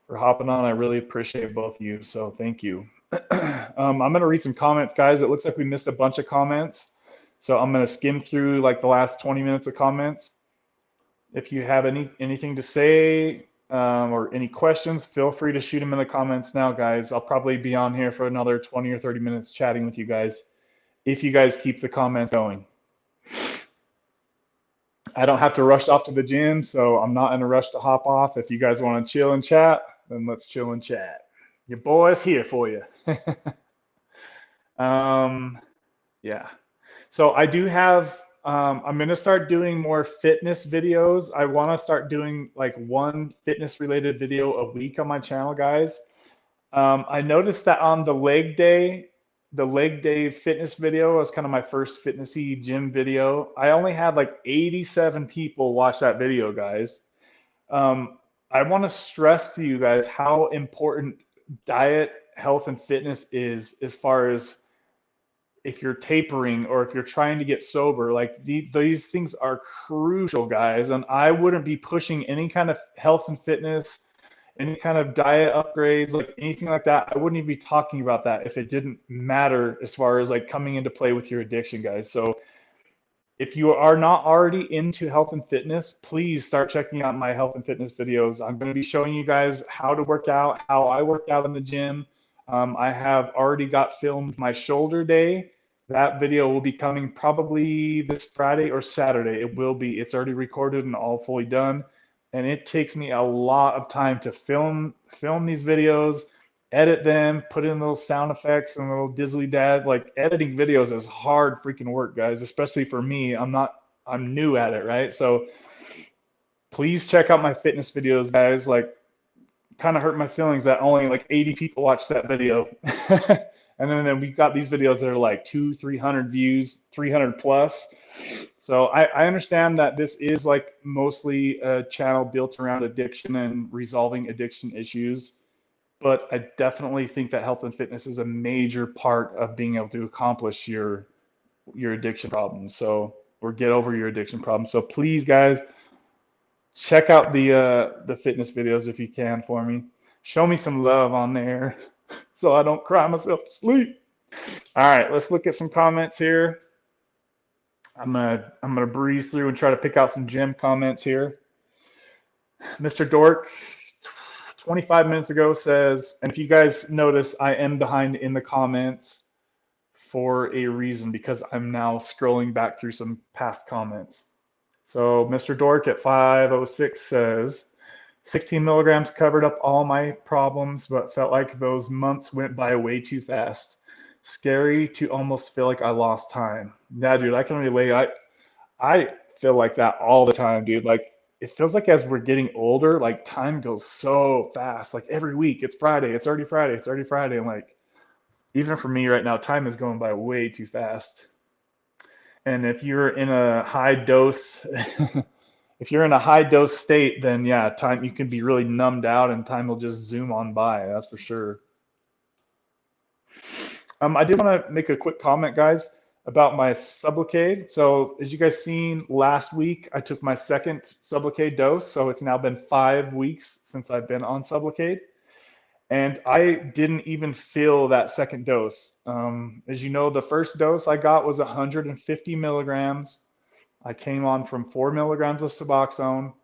for hopping on. I really appreciate both of you. So thank you. I'm going to read some comments, guys. It looks like we missed a bunch of comments. So I'm going to skim through like the last 20 minutes of comments. If you have anything to say or any questions, feel free to shoot them in the comments now, guys. I'll probably be on here for another 20 or 30 minutes chatting with you guys if you guys keep the comments going. I don't have to rush off to the gym, so I'm not in a rush to hop off. If you guys want to chill and chat, then let's chill and chat. Your boy's here for you. Yeah. So I do have, I'm going to start doing more fitness videos. I want to start doing like 1 fitness related video a week on my channel, guys. I noticed that on the leg day fitness video was kind of my first fitnessy gym video. I only had like 87 people watch that video, guys. I want to stress to you guys how important diet, health, and fitness is as far as if you're tapering or if you're trying to get sober. Like these things are crucial, guys. And I wouldn't be pushing any kind of health and fitness, any kind of diet upgrades, like anything like that. I wouldn't even be talking about that if it didn't matter as far as like coming into play with your addiction, guys. So if you are not already into health and fitness, please start checking out my health and fitness videos. I'm going to be showing you guys how to work out, how I work out in the gym. I have already got filmed my shoulder day. That video will be coming probably this Friday or Saturday. It will be. It's already recorded and all fully done. And it takes me a lot of time to film these videos, edit them, put in little sound effects and little dizzly dad. Like, editing videos is hard freaking work, guys, especially for me. I'm new at it, right? So please check out my fitness videos, guys. Like, kind of hurt my feelings that only like 80 people watched that video. And then we got these videos that are like 200-300 views, 300 plus. So I understand that this is like mostly a channel built around addiction and resolving addiction issues, but I definitely think that health and fitness is a major part of being able to accomplish your addiction problems. So, or get over your addiction problems. So please, guys, check out the fitness videos if you can for me. Show me some love on there so I don't cry myself to sleep. All right, let's look at some comments here. I'm gonna breeze through and try to pick out some gym comments here. Mr. Dork, 25 minutes ago says, and if you guys notice, I am behind in the comments for a reason because I'm now scrolling back through some past comments. So Mr. Dork at 5:06 says, 16 milligrams covered up all my problems, but felt like those months went by way too fast. Scary to almost feel like I lost time. Yeah, dude, I can relate. I feel like that all the time, dude. Like it feels like as we're getting older, like time goes so fast. Like every week, it's Friday, it's already Friday, it's already Friday. And like even for me right now, time is going by way too fast. And if you're in a high dose, if you're in a high dose state, then yeah, time you can be really numbed out and time will just zoom on by. That's for sure. I did want to make a quick comment, guys, about my Suboxone. So as you guys seen last week, I took my second Suboxone dose. So it's now been 5 weeks since I've been on Suboxone. And I didn't even feel that second dose. As you know, the first dose I got was 150 milligrams. I came on from 4 milligrams of Suboxone,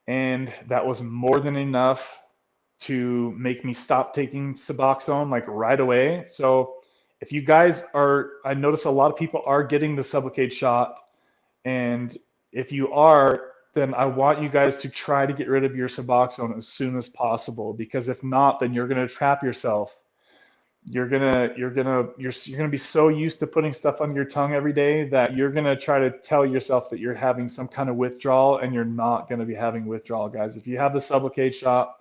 and that was more than enough to make me stop taking Suboxone like right away. So if you guys are, I notice a lot of people are getting the Suboxone shot, and if you are, then I want you guys to try to get rid of your Suboxone as soon as possible, because if not, then you're going to trap yourself. You're gonna be so used to putting stuff on your tongue every day that you're gonna try to tell yourself that you're having some kind of withdrawal, and you're not gonna be having withdrawal, guys. If you have the Suboxone shot,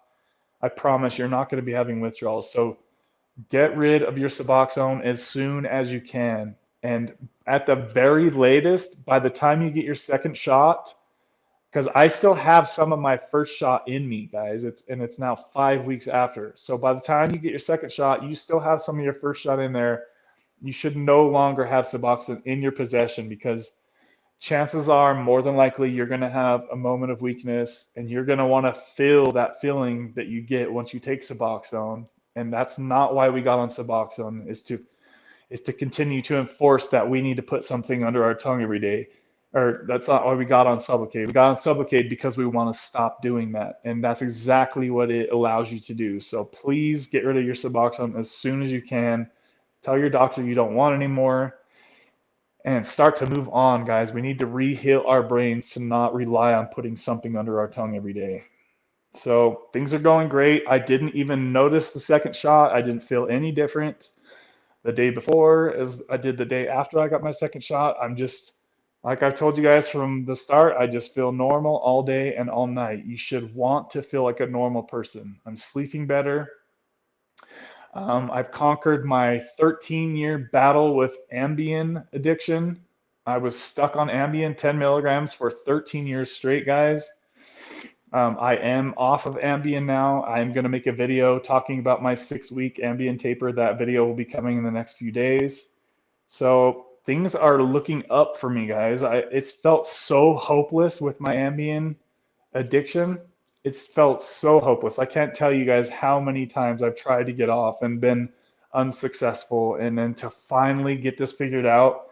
I promise you're not gonna be having withdrawals. So get rid of your Suboxone as soon as you can. And at the very latest, by the time you get your second shot, because I still have some of my first shot in me, guys. It's now 5 weeks after. So by the time you get your second shot, you still have some of your first shot in there. You should no longer have Suboxone in your possession, because chances are more than likely you're going to have a moment of weakness, and you're going to want to feel that feeling that you get once you take Suboxone. And that's not why we got on Suboxone, is to continue to enforce that we need to put something under our tongue every day. Or that's not why we got on Suboxone. We got on Suboxone because we want to stop doing that. And that's exactly what it allows you to do. So please get rid of your Suboxone as soon as you can. Tell your doctor you don't want anymore, and start to move on, guys. We need to re-heal our brains to not rely on putting something under our tongue every day. So things are going great. I didn't even notice the second shot. I didn't feel any different the day before as I did the day after I got my second shot. I'm just, like I've told you guys from the start, I just feel normal all day and all night. You should want to feel like a normal person. I'm sleeping better. I've conquered my 13-year battle with Ambien addiction. I was stuck on Ambien 10 milligrams for 13 years straight, guys. I am off of Ambien now. I'm going to make a video talking about my 6-week Ambien taper. That video will be coming in the next few days. So things are looking up for me, guys. It's felt so hopeless with my Ambien addiction. It's felt so hopeless. I can't tell you guys how many times I've tried to get off and been unsuccessful. And then to finally get this figured out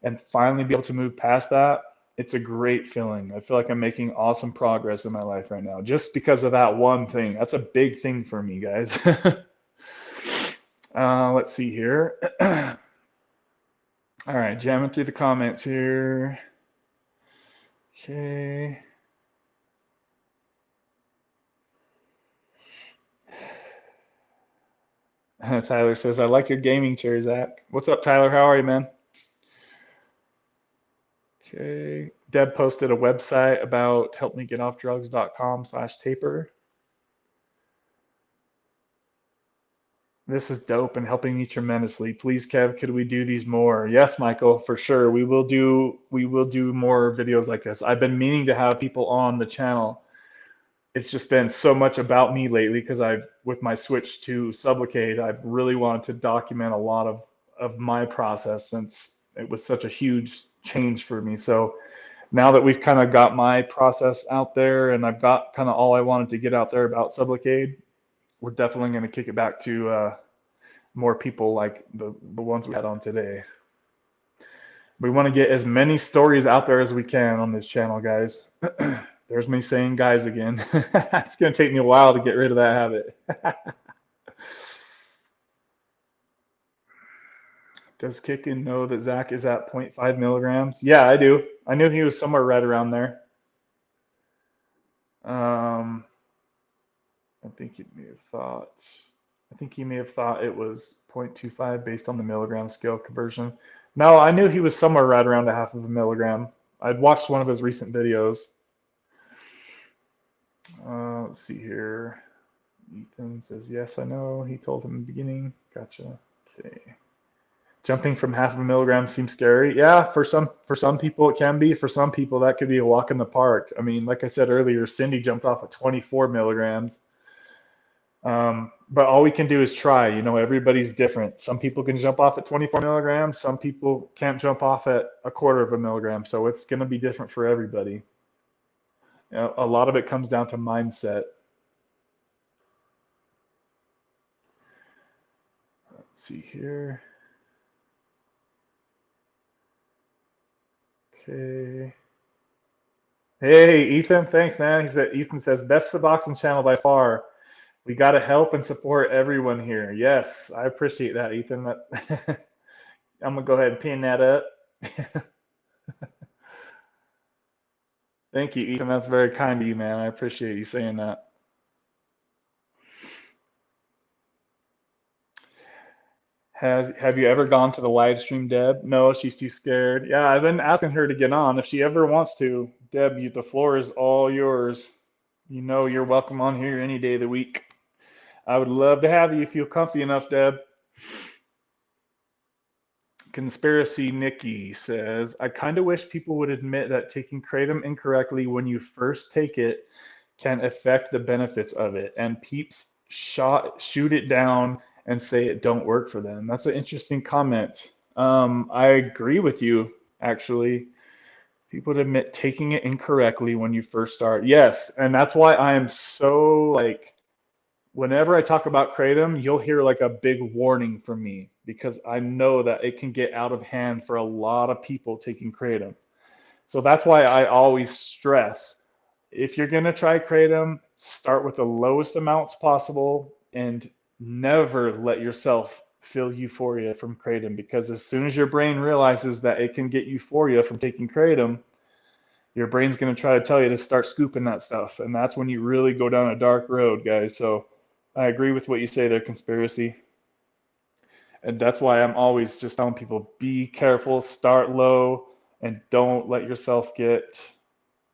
and finally be able to move past that, it's a great feeling. I feel like I'm making awesome progress in my life right now just because of that one thing. That's a big thing for me, guys. Let's see here. All right, jamming through the comments here. Okay. Tyler says, I like your gaming chair, Zach. What's up, Tyler? How are you, man? Okay. Deb posted a website about helpmegetoffdrugs.com/taper. This is dope and helping me tremendously. Please, Kev, could we do these more? Yes, Michael, for sure. We will do more videos like this. I've been meaning to have people on the channel. It's just been so much about me lately because with my switch to Suboxone, I've really wanted to document a lot of my process since it was such a huge change for me. So now that we've kind of got my process out there and I've got kind of all I wanted to get out there about Suboxone, we're definitely going to kick it back to more people like the ones we had on today. We want to get as many stories out there as we can on this channel, guys. There's me saying guys again. It's going to take me a while to get rid of that habit. Does Kickin know that Zach is at 0.5 milligrams? Yeah, I do. I knew he was somewhere right around there. I think he may have thought it was 0.25 based on the milligram scale conversion. No, I knew he was somewhere right around a half of a milligram. I'd watched one of his recent videos. Let's see here. Ethan says, yes, I know. He told him in the beginning. Gotcha. Okay. Jumping from half of a milligram seems scary. Yeah, for some people it can be. For some people that could be a walk in the park. I mean, like I said earlier, Cindy jumped off at 24 milligrams. But all we can do is try. You know, everybody's different. Some people can jump off at 24 milligrams. Some people can't jump off at a quarter of a milligram. So it's going to be different for everybody. You know, a lot of it comes down to mindset. Let's see here. Okay. Hey, Ethan, thanks, man. Ethan says, best Suboxone channel by far. We got to help and support everyone here. Yes, I appreciate that, Ethan. I'm going to go ahead and pin that up. Thank you, Ethan. That's very kind of you, man. I appreciate you saying that. Have you ever gone to the live stream, Deb? No, she's too scared. Yeah, I've been asking her to get on if she ever wants to. Deb, the floor is all yours. You know you're welcome on here any day of the week. I would love to have you if you're comfy enough, Deb. Conspiracy Nikki says, I kind of wish people would admit that taking kratom incorrectly when you first take it can affect the benefits of it, and peeps shoot it down and say it don't work for them. That's an interesting comment. I agree with you, actually. People would admit taking it incorrectly when you first start. Yes, and that's why I am so like, whenever I talk about kratom, you'll hear like a big warning from me because I know that it can get out of hand for a lot of people taking kratom. So that's why I always stress, if you're going to try kratom, start with the lowest amounts possible and never let yourself feel euphoria from kratom, because as soon as your brain realizes that it can get euphoria from taking kratom, your brain's going to try to tell you to start scooping that stuff. And that's when you really go down a dark road, guys. So I agree with what you say there, Conspiracy. And that's why I'm always just telling people, be careful, start low, and don't let yourself get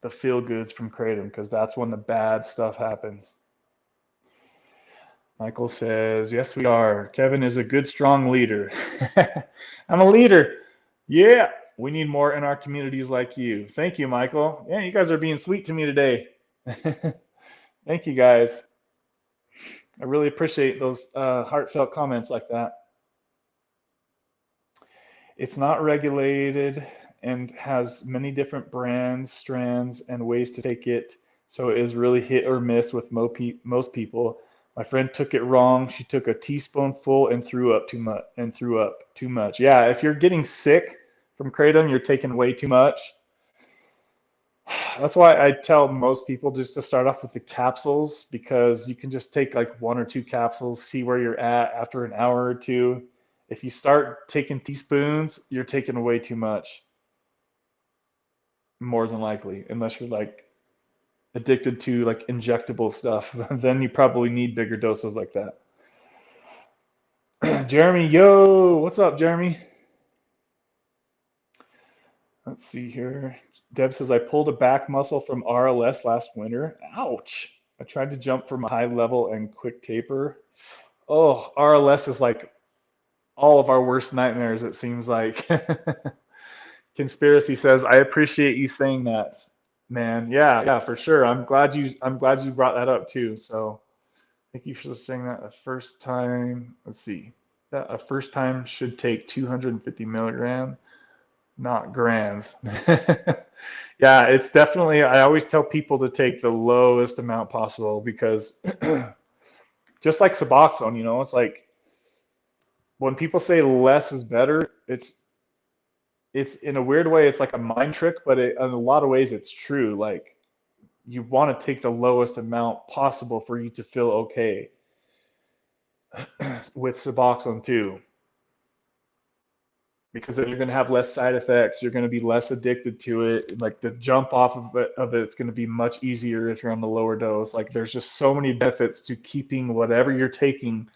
the feel goods from kratom, because that's when the bad stuff happens. Michael says, yes, we are. Kevin is a good, strong leader. I'm a leader. Yeah, we need more in our communities like you. Thank you, Michael. Yeah, you guys are being sweet to me today. Thank you, guys. I really appreciate those heartfelt comments like that. It's not regulated and has many different brands, strands, and ways to take it. So it is really hit or miss with most people. My friend took it wrong. She took a teaspoonful and threw up too much. Yeah, if you're getting sick from kratom, you're taking way too much. That's why I tell most people just to start off with the capsules, because you can just take like 1 or 2 capsules, see where you're at after an hour or two. If you start taking teaspoons, you're taking way too much, more than likely, unless you're like addicted to like injectable stuff. Then you probably need bigger doses like that. Jeremy, yo, what's up, Jeremy? Let's see here. Deb says, I pulled a back muscle from RLS last winter. Ouch. I tried to jump from a high level and quick taper. Oh, RLS is like all of our worst nightmares, it seems like. Conspiracy says, I appreciate you saying that, man. Yeah, for sure. I'm glad you brought that up too. So thank you for saying that. A first time, let's see. That a first time should take 250 milligram. not grams. Yeah, it's definitely, I always tell people to take the lowest amount possible because just like Suboxone, you know, it's like when people say less is better, it's in a weird way, it's like a mind trick, but in a lot of ways it's true. Like you want to take the lowest amount possible for you to feel okay with Suboxone too. Because then you're going to have less side effects. You're going to be less addicted to it. Like the jump off of it's going to be much easier if you're on the lower dose. Like there's just so many benefits to keeping whatever you're taking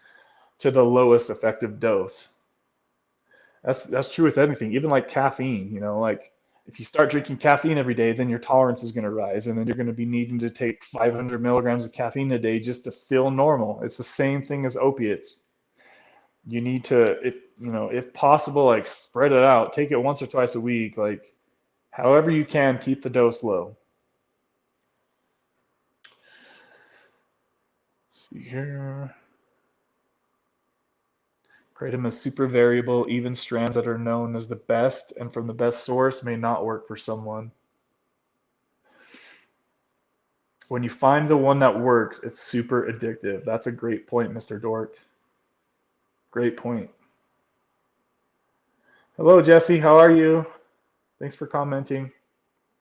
to the lowest effective dose. That's true with anything, even like caffeine. You know, like if you start drinking caffeine every day, then your tolerance is going to rise, and then you're going to be needing to take 500 milligrams of caffeine a day just to feel normal. It's the same thing as opiates. You need to, if you know, if possible, like spread it out. Take it once or twice a week. Like however you can, keep the dose low. Let's see here. Kratom is super variable. Even strands that are known as the best and from the best source may not work for someone. When you find the one that works, it's super addictive. That's a great point, Mr. Dork. Great point. Hello, Jesse. How are you? Thanks for commenting.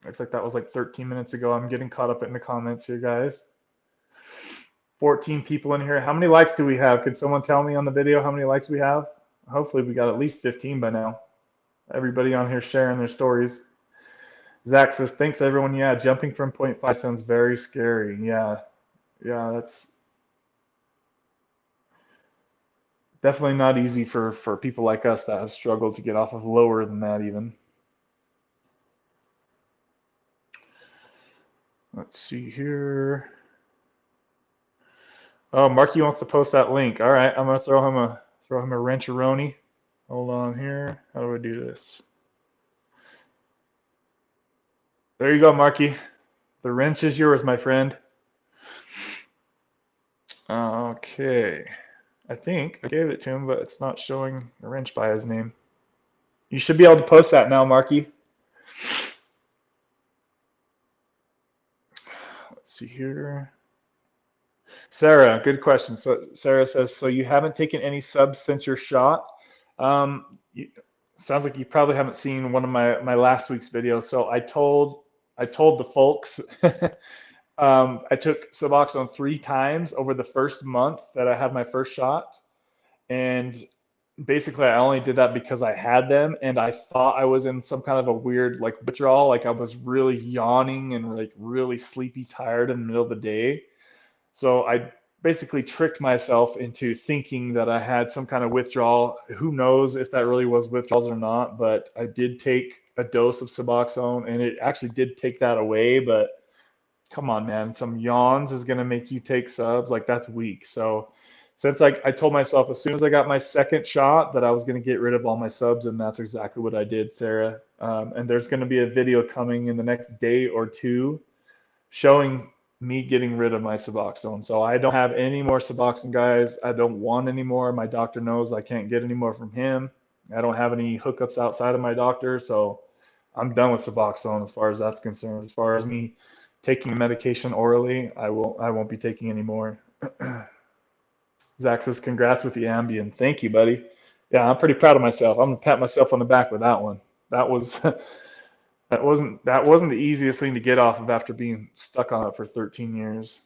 Looks like that was like 13 minutes ago. I'm getting caught up in the comments here, guys. 14 people in here. How many likes do we have? Can someone tell me on the video how many likes we have? Hopefully we got at least 15 by now. Everybody on here sharing their stories. Zach says, thanks everyone. Yeah, jumping from 0.5 sounds very scary. Yeah, that's definitely not easy for people like us that have struggled to get off of lower than that even. Let's see here. Oh, Marky wants to post that link. All right, I'm gonna throw him a wrench-a-roni. Hold on here. How do I do this? There you go, Marky. The wrench is yours, my friend. Okay. I think I gave it to him, but it's not showing a wrench by his name. You should be able to post that now, Marky. Let's see here. Sarah, good question. So Sarah says, so you haven't taken any subs since your shot? Sounds like you probably haven't seen one of my last week's video. So I told the folks I took Suboxone 3 times over the first month that I had my first shot. And basically I only did that because I had them and I thought I was in some kind of a weird like withdrawal. Like I was really yawning and like really sleepy, tired in the middle of the day. So I basically tricked myself into thinking that I had some kind of withdrawal. Who knows if that really was withdrawals or not, but I did take a dose of Suboxone and it actually did take that away. But come on, man, some yawns is going to make you take subs. Like that's weak. So since I told myself as soon as I got my second shot that I was going to get rid of all my subs, and that's exactly what I did, Sarah. And there's going to be a video coming in the next day or two showing me getting rid of my Suboxone. So I don't have any more Suboxone, guys. I don't want any more. My doctor knows I can't get any more from him. I don't have any hookups outside of my doctor, so I'm done with Suboxone as far as that's concerned. As far as me taking medication orally, I won't be taking any more. Zach says, congrats with the Ambien. Thank you, buddy. Yeah, I'm pretty proud of myself. I'm gonna pat myself on the back with that one. That was that wasn't the easiest thing to get off of after being stuck on it for 13 years.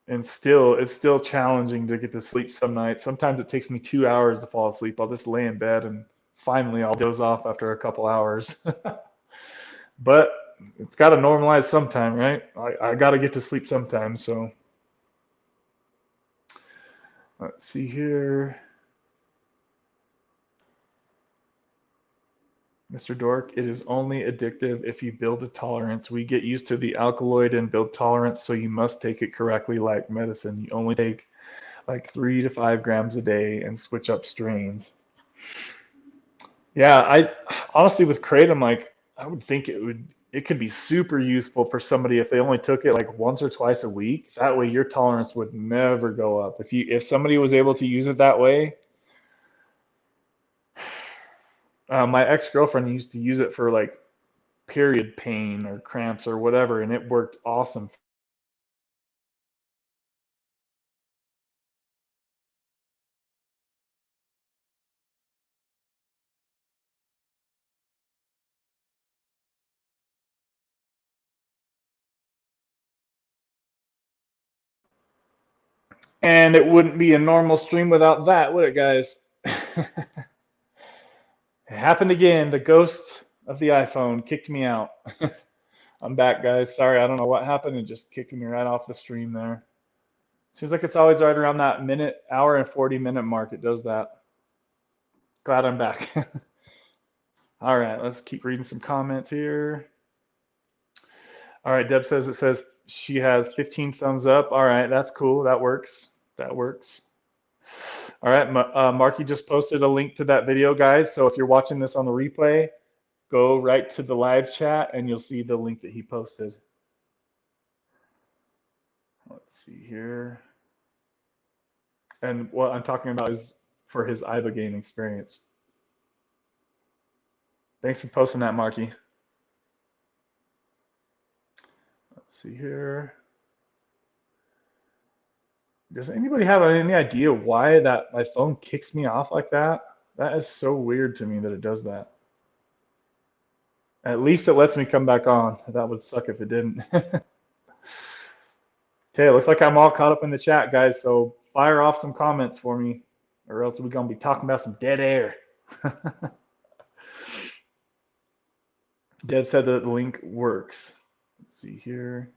And it's still challenging to get to sleep some nights. Sometimes it takes me 2 hours to fall asleep. I'll just lay in bed and finally I'll doze off after a couple hours. But it's got to normalize sometime, right? I got to get to sleep sometime, so. Let's see here. Mr. Dork, it is only addictive if you build a tolerance. We get used to the alkaloid and build tolerance, so you must take it correctly like medicine. You only take like 3 to 5 grams a day and switch up strains. Yeah, I honestly with Kratom, like I would think it could be super useful for somebody if they only took it like once or twice a week. That way your tolerance would never go up. If somebody was able to use it that way, My ex-girlfriend used to use it for like period pain or cramps or whatever, and it worked awesome. And it wouldn't be a normal stream without that, would it, guys? It happened again. The ghost of the iPhone kicked me out. I'm back, guys. Sorry, I don't know what happened. It just kicked me right off the stream there. Seems like it's always right around that hour and 40-minute mark. It does that. Glad I'm back. All right, let's keep reading some comments here. All right, Deb says it says she has 15 thumbs up. All right, that's cool. That works. That works. All right, Marky just posted a link to that video, guys. So if you're watching this on the replay, go right to the live chat and you'll see the link that he posted. Let's see here. And what I'm talking about is for his Ibogaine experience. Thanks for posting that, Marky. Let's see here. Does anybody have any idea why that my phone kicks me off like that? That is so weird to me that it does that. At least it lets me come back on. That would suck if it didn't. Okay, it looks like I'm all caught up in the chat, guys. So fire off some comments for me, or else we're going to be talking about some dead air. Deb said that the link works. Let's see here.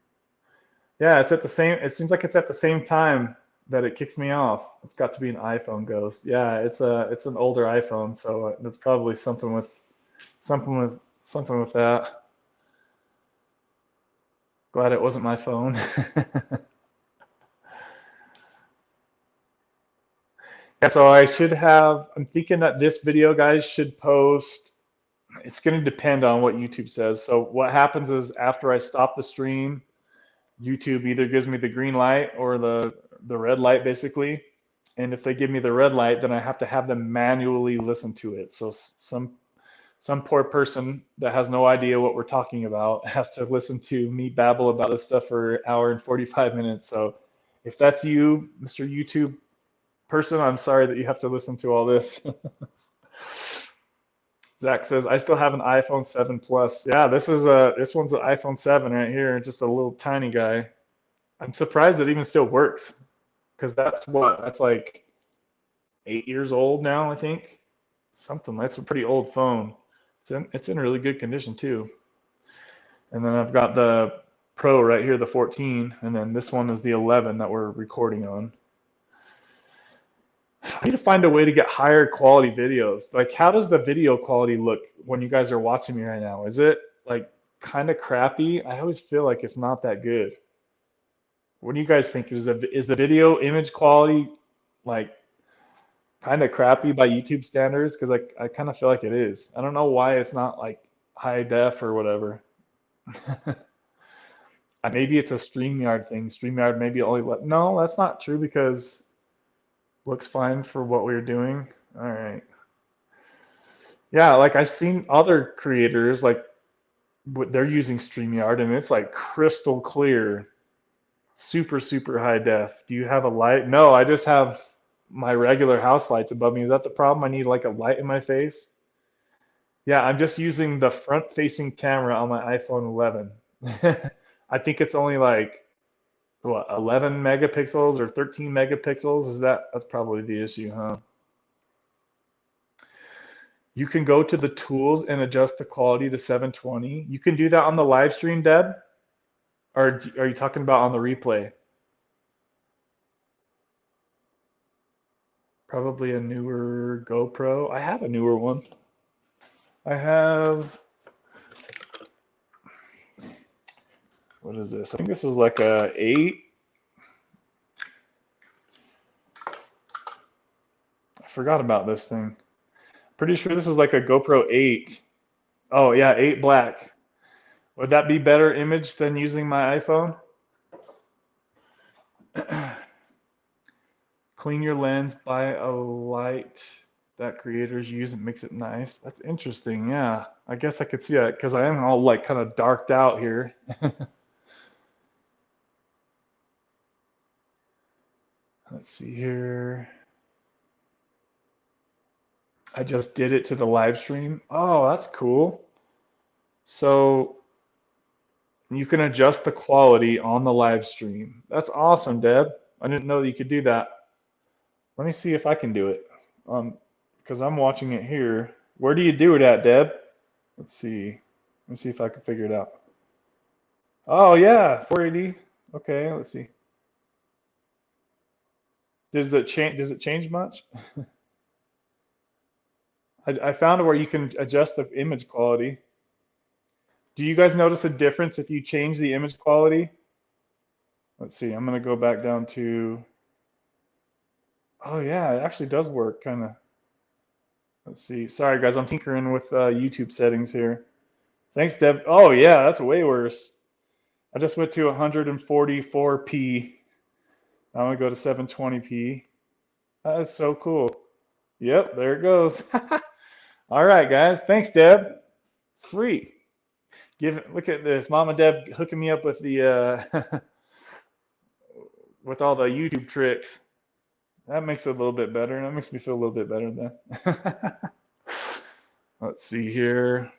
Yeah, it's at the same. It seems like it's at the same time that it kicks me off. It's got to be an iPhone ghost. Yeah, it's an older iPhone, so that's probably something with that. Glad it wasn't my phone. Yeah, so I should have. I'm thinking that this video, guys, should post. It's going to depend on what YouTube says. So what happens is after I stop the stream, YouTube either gives me the green light or the red light, basically. And if they give me the red light, then I have to have them manually listen to it. So some poor person that has no idea what we're talking about has to listen to me babble about this stuff for an hour and 45 minutes. So if that's you, Mr. YouTube person, I'm sorry that you have to listen to all this. Zach says, I still have an iPhone 7 Plus. Yeah, this one's an iPhone 7 right here, just a little tiny guy. I'm surprised it even still works, because that's like 8 years old now, I think. That's a pretty old phone. It's in really good condition too. And then I've got the Pro right here, the 14, and then this one is the 11 that we're recording on. I need to find a way to get higher quality videos. Like, how does the video quality look when you guys are watching me right now? Is it like kind of crappy? I always feel like it's not that good. What do you guys think? Is the video image quality like kind of crappy by YouTube standards? Because I kind of feel like it is. I don't know why it's not like high def or whatever. Maybe it's a StreamYard thing. StreamYard maybe only no, that's not true because looks fine for what we're doing. All right. Yeah, like I've seen other creators like they're using StreamYard and it's like crystal clear, super, super high def. Do you have a light? No, I just have my regular house lights above me. Is that the problem? I need like a light in my face? Yeah, I'm just using the front-facing camera on my iPhone 11. I think it's only like what, 11 megapixels or 13 megapixels? That's probably the issue, huh? You can go to the tools and adjust the quality to 720. You can do that on the live stream, Deb? Or are you talking about on the replay? Probably a newer GoPro. I have a newer one. I have, what is this? I think this is like a 8. I forgot about this thing. Pretty sure this is like a GoPro 8. Oh yeah, 8 black. Would that be better image than using my iPhone? Clean your lens, buy a light that creators use and makes it nice. That's interesting. Yeah, I guess I could see that because I am all like kind of darked out here. Let's see here. I just did it to the live stream. Oh, that's cool. So you can adjust the quality on the live stream. That's awesome, Deb. I didn't know that you could do that. Let me see if I can do it. Because I'm watching it here. Where do you do it at, Deb? Let's see. Let me see if I can figure it out. Oh yeah, 480. Okay, let's see. Does it change? Does it change much? I found where you can adjust the image quality. Do you guys notice a difference if you change the image quality? Let's see. I'm gonna go back down to. Oh yeah, it actually does work, kind of. Let's see. Sorry guys, I'm tinkering with YouTube settings here. Thanks, Deb. Oh yeah, that's way worse. I just went to 144p. I'm gonna go to 720p. That is so cool. Yep, there it goes. All right, guys. Thanks, Deb. Sweet. Look at this, Mama Deb hooking me up with the with all the YouTube tricks. That makes it a little bit better. That makes me feel a little bit better then. Let's see here.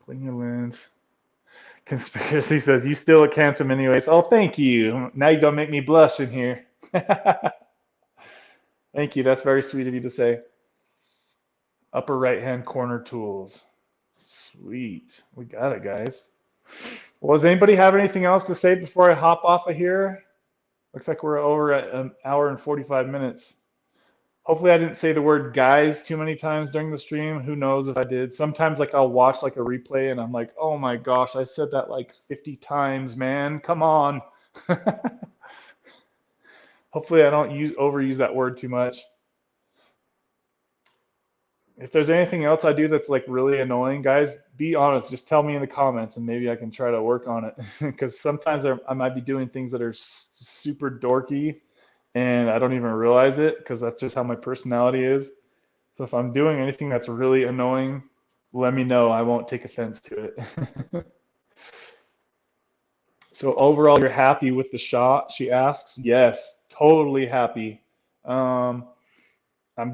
Clean your lens. Conspiracy says, you still look handsome anyways. Oh, thank you. Now you're going to make me blush in here. Thank you. That's very sweet of you to say. Upper right-hand corner tools. Sweet. We got it, guys. Well, does anybody have anything else to say before I hop off of here? Looks like we're over at an hour and 45 minutes. Hopefully I didn't say the word guys too many times during the stream. Who knows if I did. Sometimes like I'll watch like a replay and I'm like, oh my gosh, I said that like 50 times, man. Come on. Hopefully I don't overuse that word too much. If there's anything else I do that's like really annoying, guys, be honest. Just tell me in the comments and maybe I can try to work on it. Because sometimes I might be doing things that are super dorky and I don't even realize it because that's just how my personality is. So if I'm doing anything that's really annoying, let me know. I won't take offense to it. So overall, you're happy with the shot? She asks. Yes, totally happy. I'm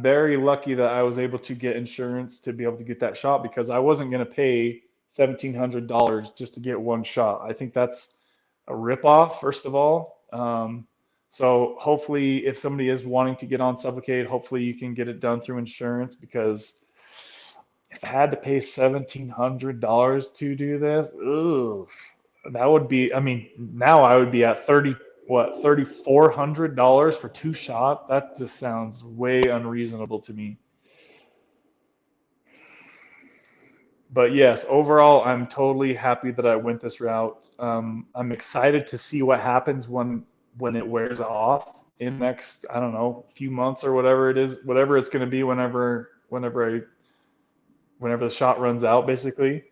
very lucky that I was able to get insurance to be able to get that shot because I wasn't going to pay $1,700 just to get one shot. I think that's a ripoff, first of all. So hopefully if somebody is wanting to get on Suboxone, hopefully you can get it done through insurance because if I had to pay $1,700 to do this, ugh, that would be, I mean, now I would be at $3,400 for 2 shots? That just sounds way unreasonable to me. But yes, overall, I'm totally happy that I went this route. I'm excited to see what happens when it wears off in next, I don't know, few months or whatever it is, whatever it's going to be whenever the shot runs out, basically.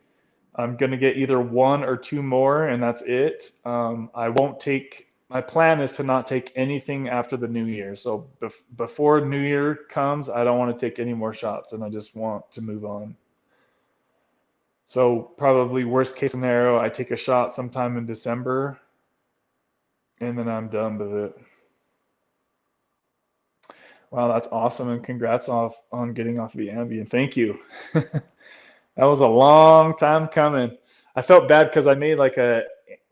I'm going to get either 1 or 2 more, and that's it. I won't take, my plan is to not take anything after the new year. So before New Year comes, I don't want to take any more shots, and I just want to move on. So probably worst case scenario, I take a shot sometime in December, and then I'm done with it. Wow, that's awesome, and congrats on getting off the Ambien. Thank you. That was a long time coming. I felt bad because I made like a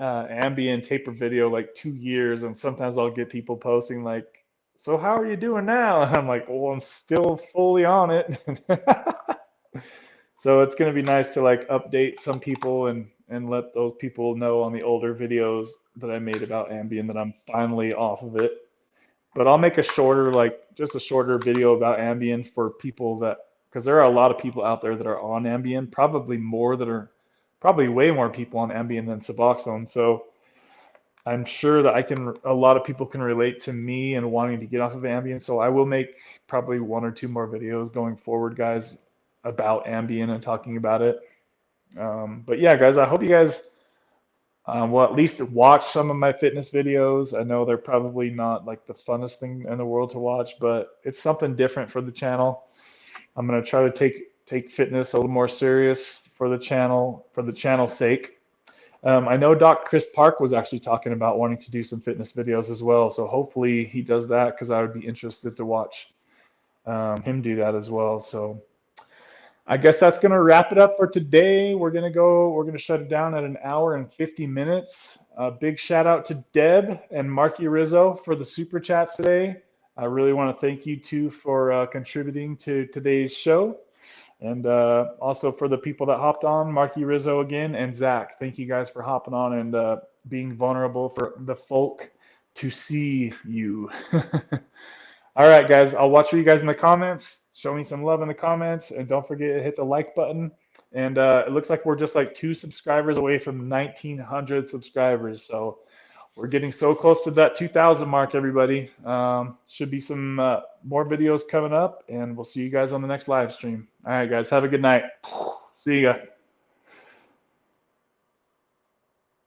Ambien taper video like 2 years, and sometimes I'll get people posting like, so how are you doing now? And I'm like, well, I'm still fully on it. So it's going to be nice to like update some people and let those people know on the older videos that I made about Ambien that I'm finally off of it. But I'll make a shorter, like just a shorter video about Ambien for people that, because there are a lot of people out there that are on Ambien, probably way more people on Ambien than Suboxone. So I'm sure that a lot of people can relate to me and wanting to get off of Ambien. So I will make probably 1 or 2 more videos going forward, guys, about Ambien and talking about it. But yeah, guys, I hope you guys will at least watch some of my fitness videos. I know they're probably not like the funnest thing in the world to watch, but it's something different for the channel. I'm going to try to take fitness a little more serious for the channel's sake. I know Doc Chris Park was actually talking about wanting to do some fitness videos as well, so hopefully he does that, because I would be interested to watch him do that as well. So I guess that's going to wrap it up for today. We're going to shut it down at 1 hour and 50 minutes. Big shout out to Deb and Markie Rizzo for the super chats today. I really want to thank you two for contributing to today's show. And also for the people that hopped on, Markie Rizzo again, and Zach. Thank you guys for hopping on and being vulnerable for the folk to see you. All right, guys, I'll watch for you guys in the comments. Show me some love in the comments, and don't forget to hit the like button. And it looks like we're just like 2 subscribers away from 1,900 subscribers. So we're getting so close to that 2,000 mark, everybody. Should be some more videos coming up, and we'll see you guys on the next live stream. All right, guys, have a good night. See you guys.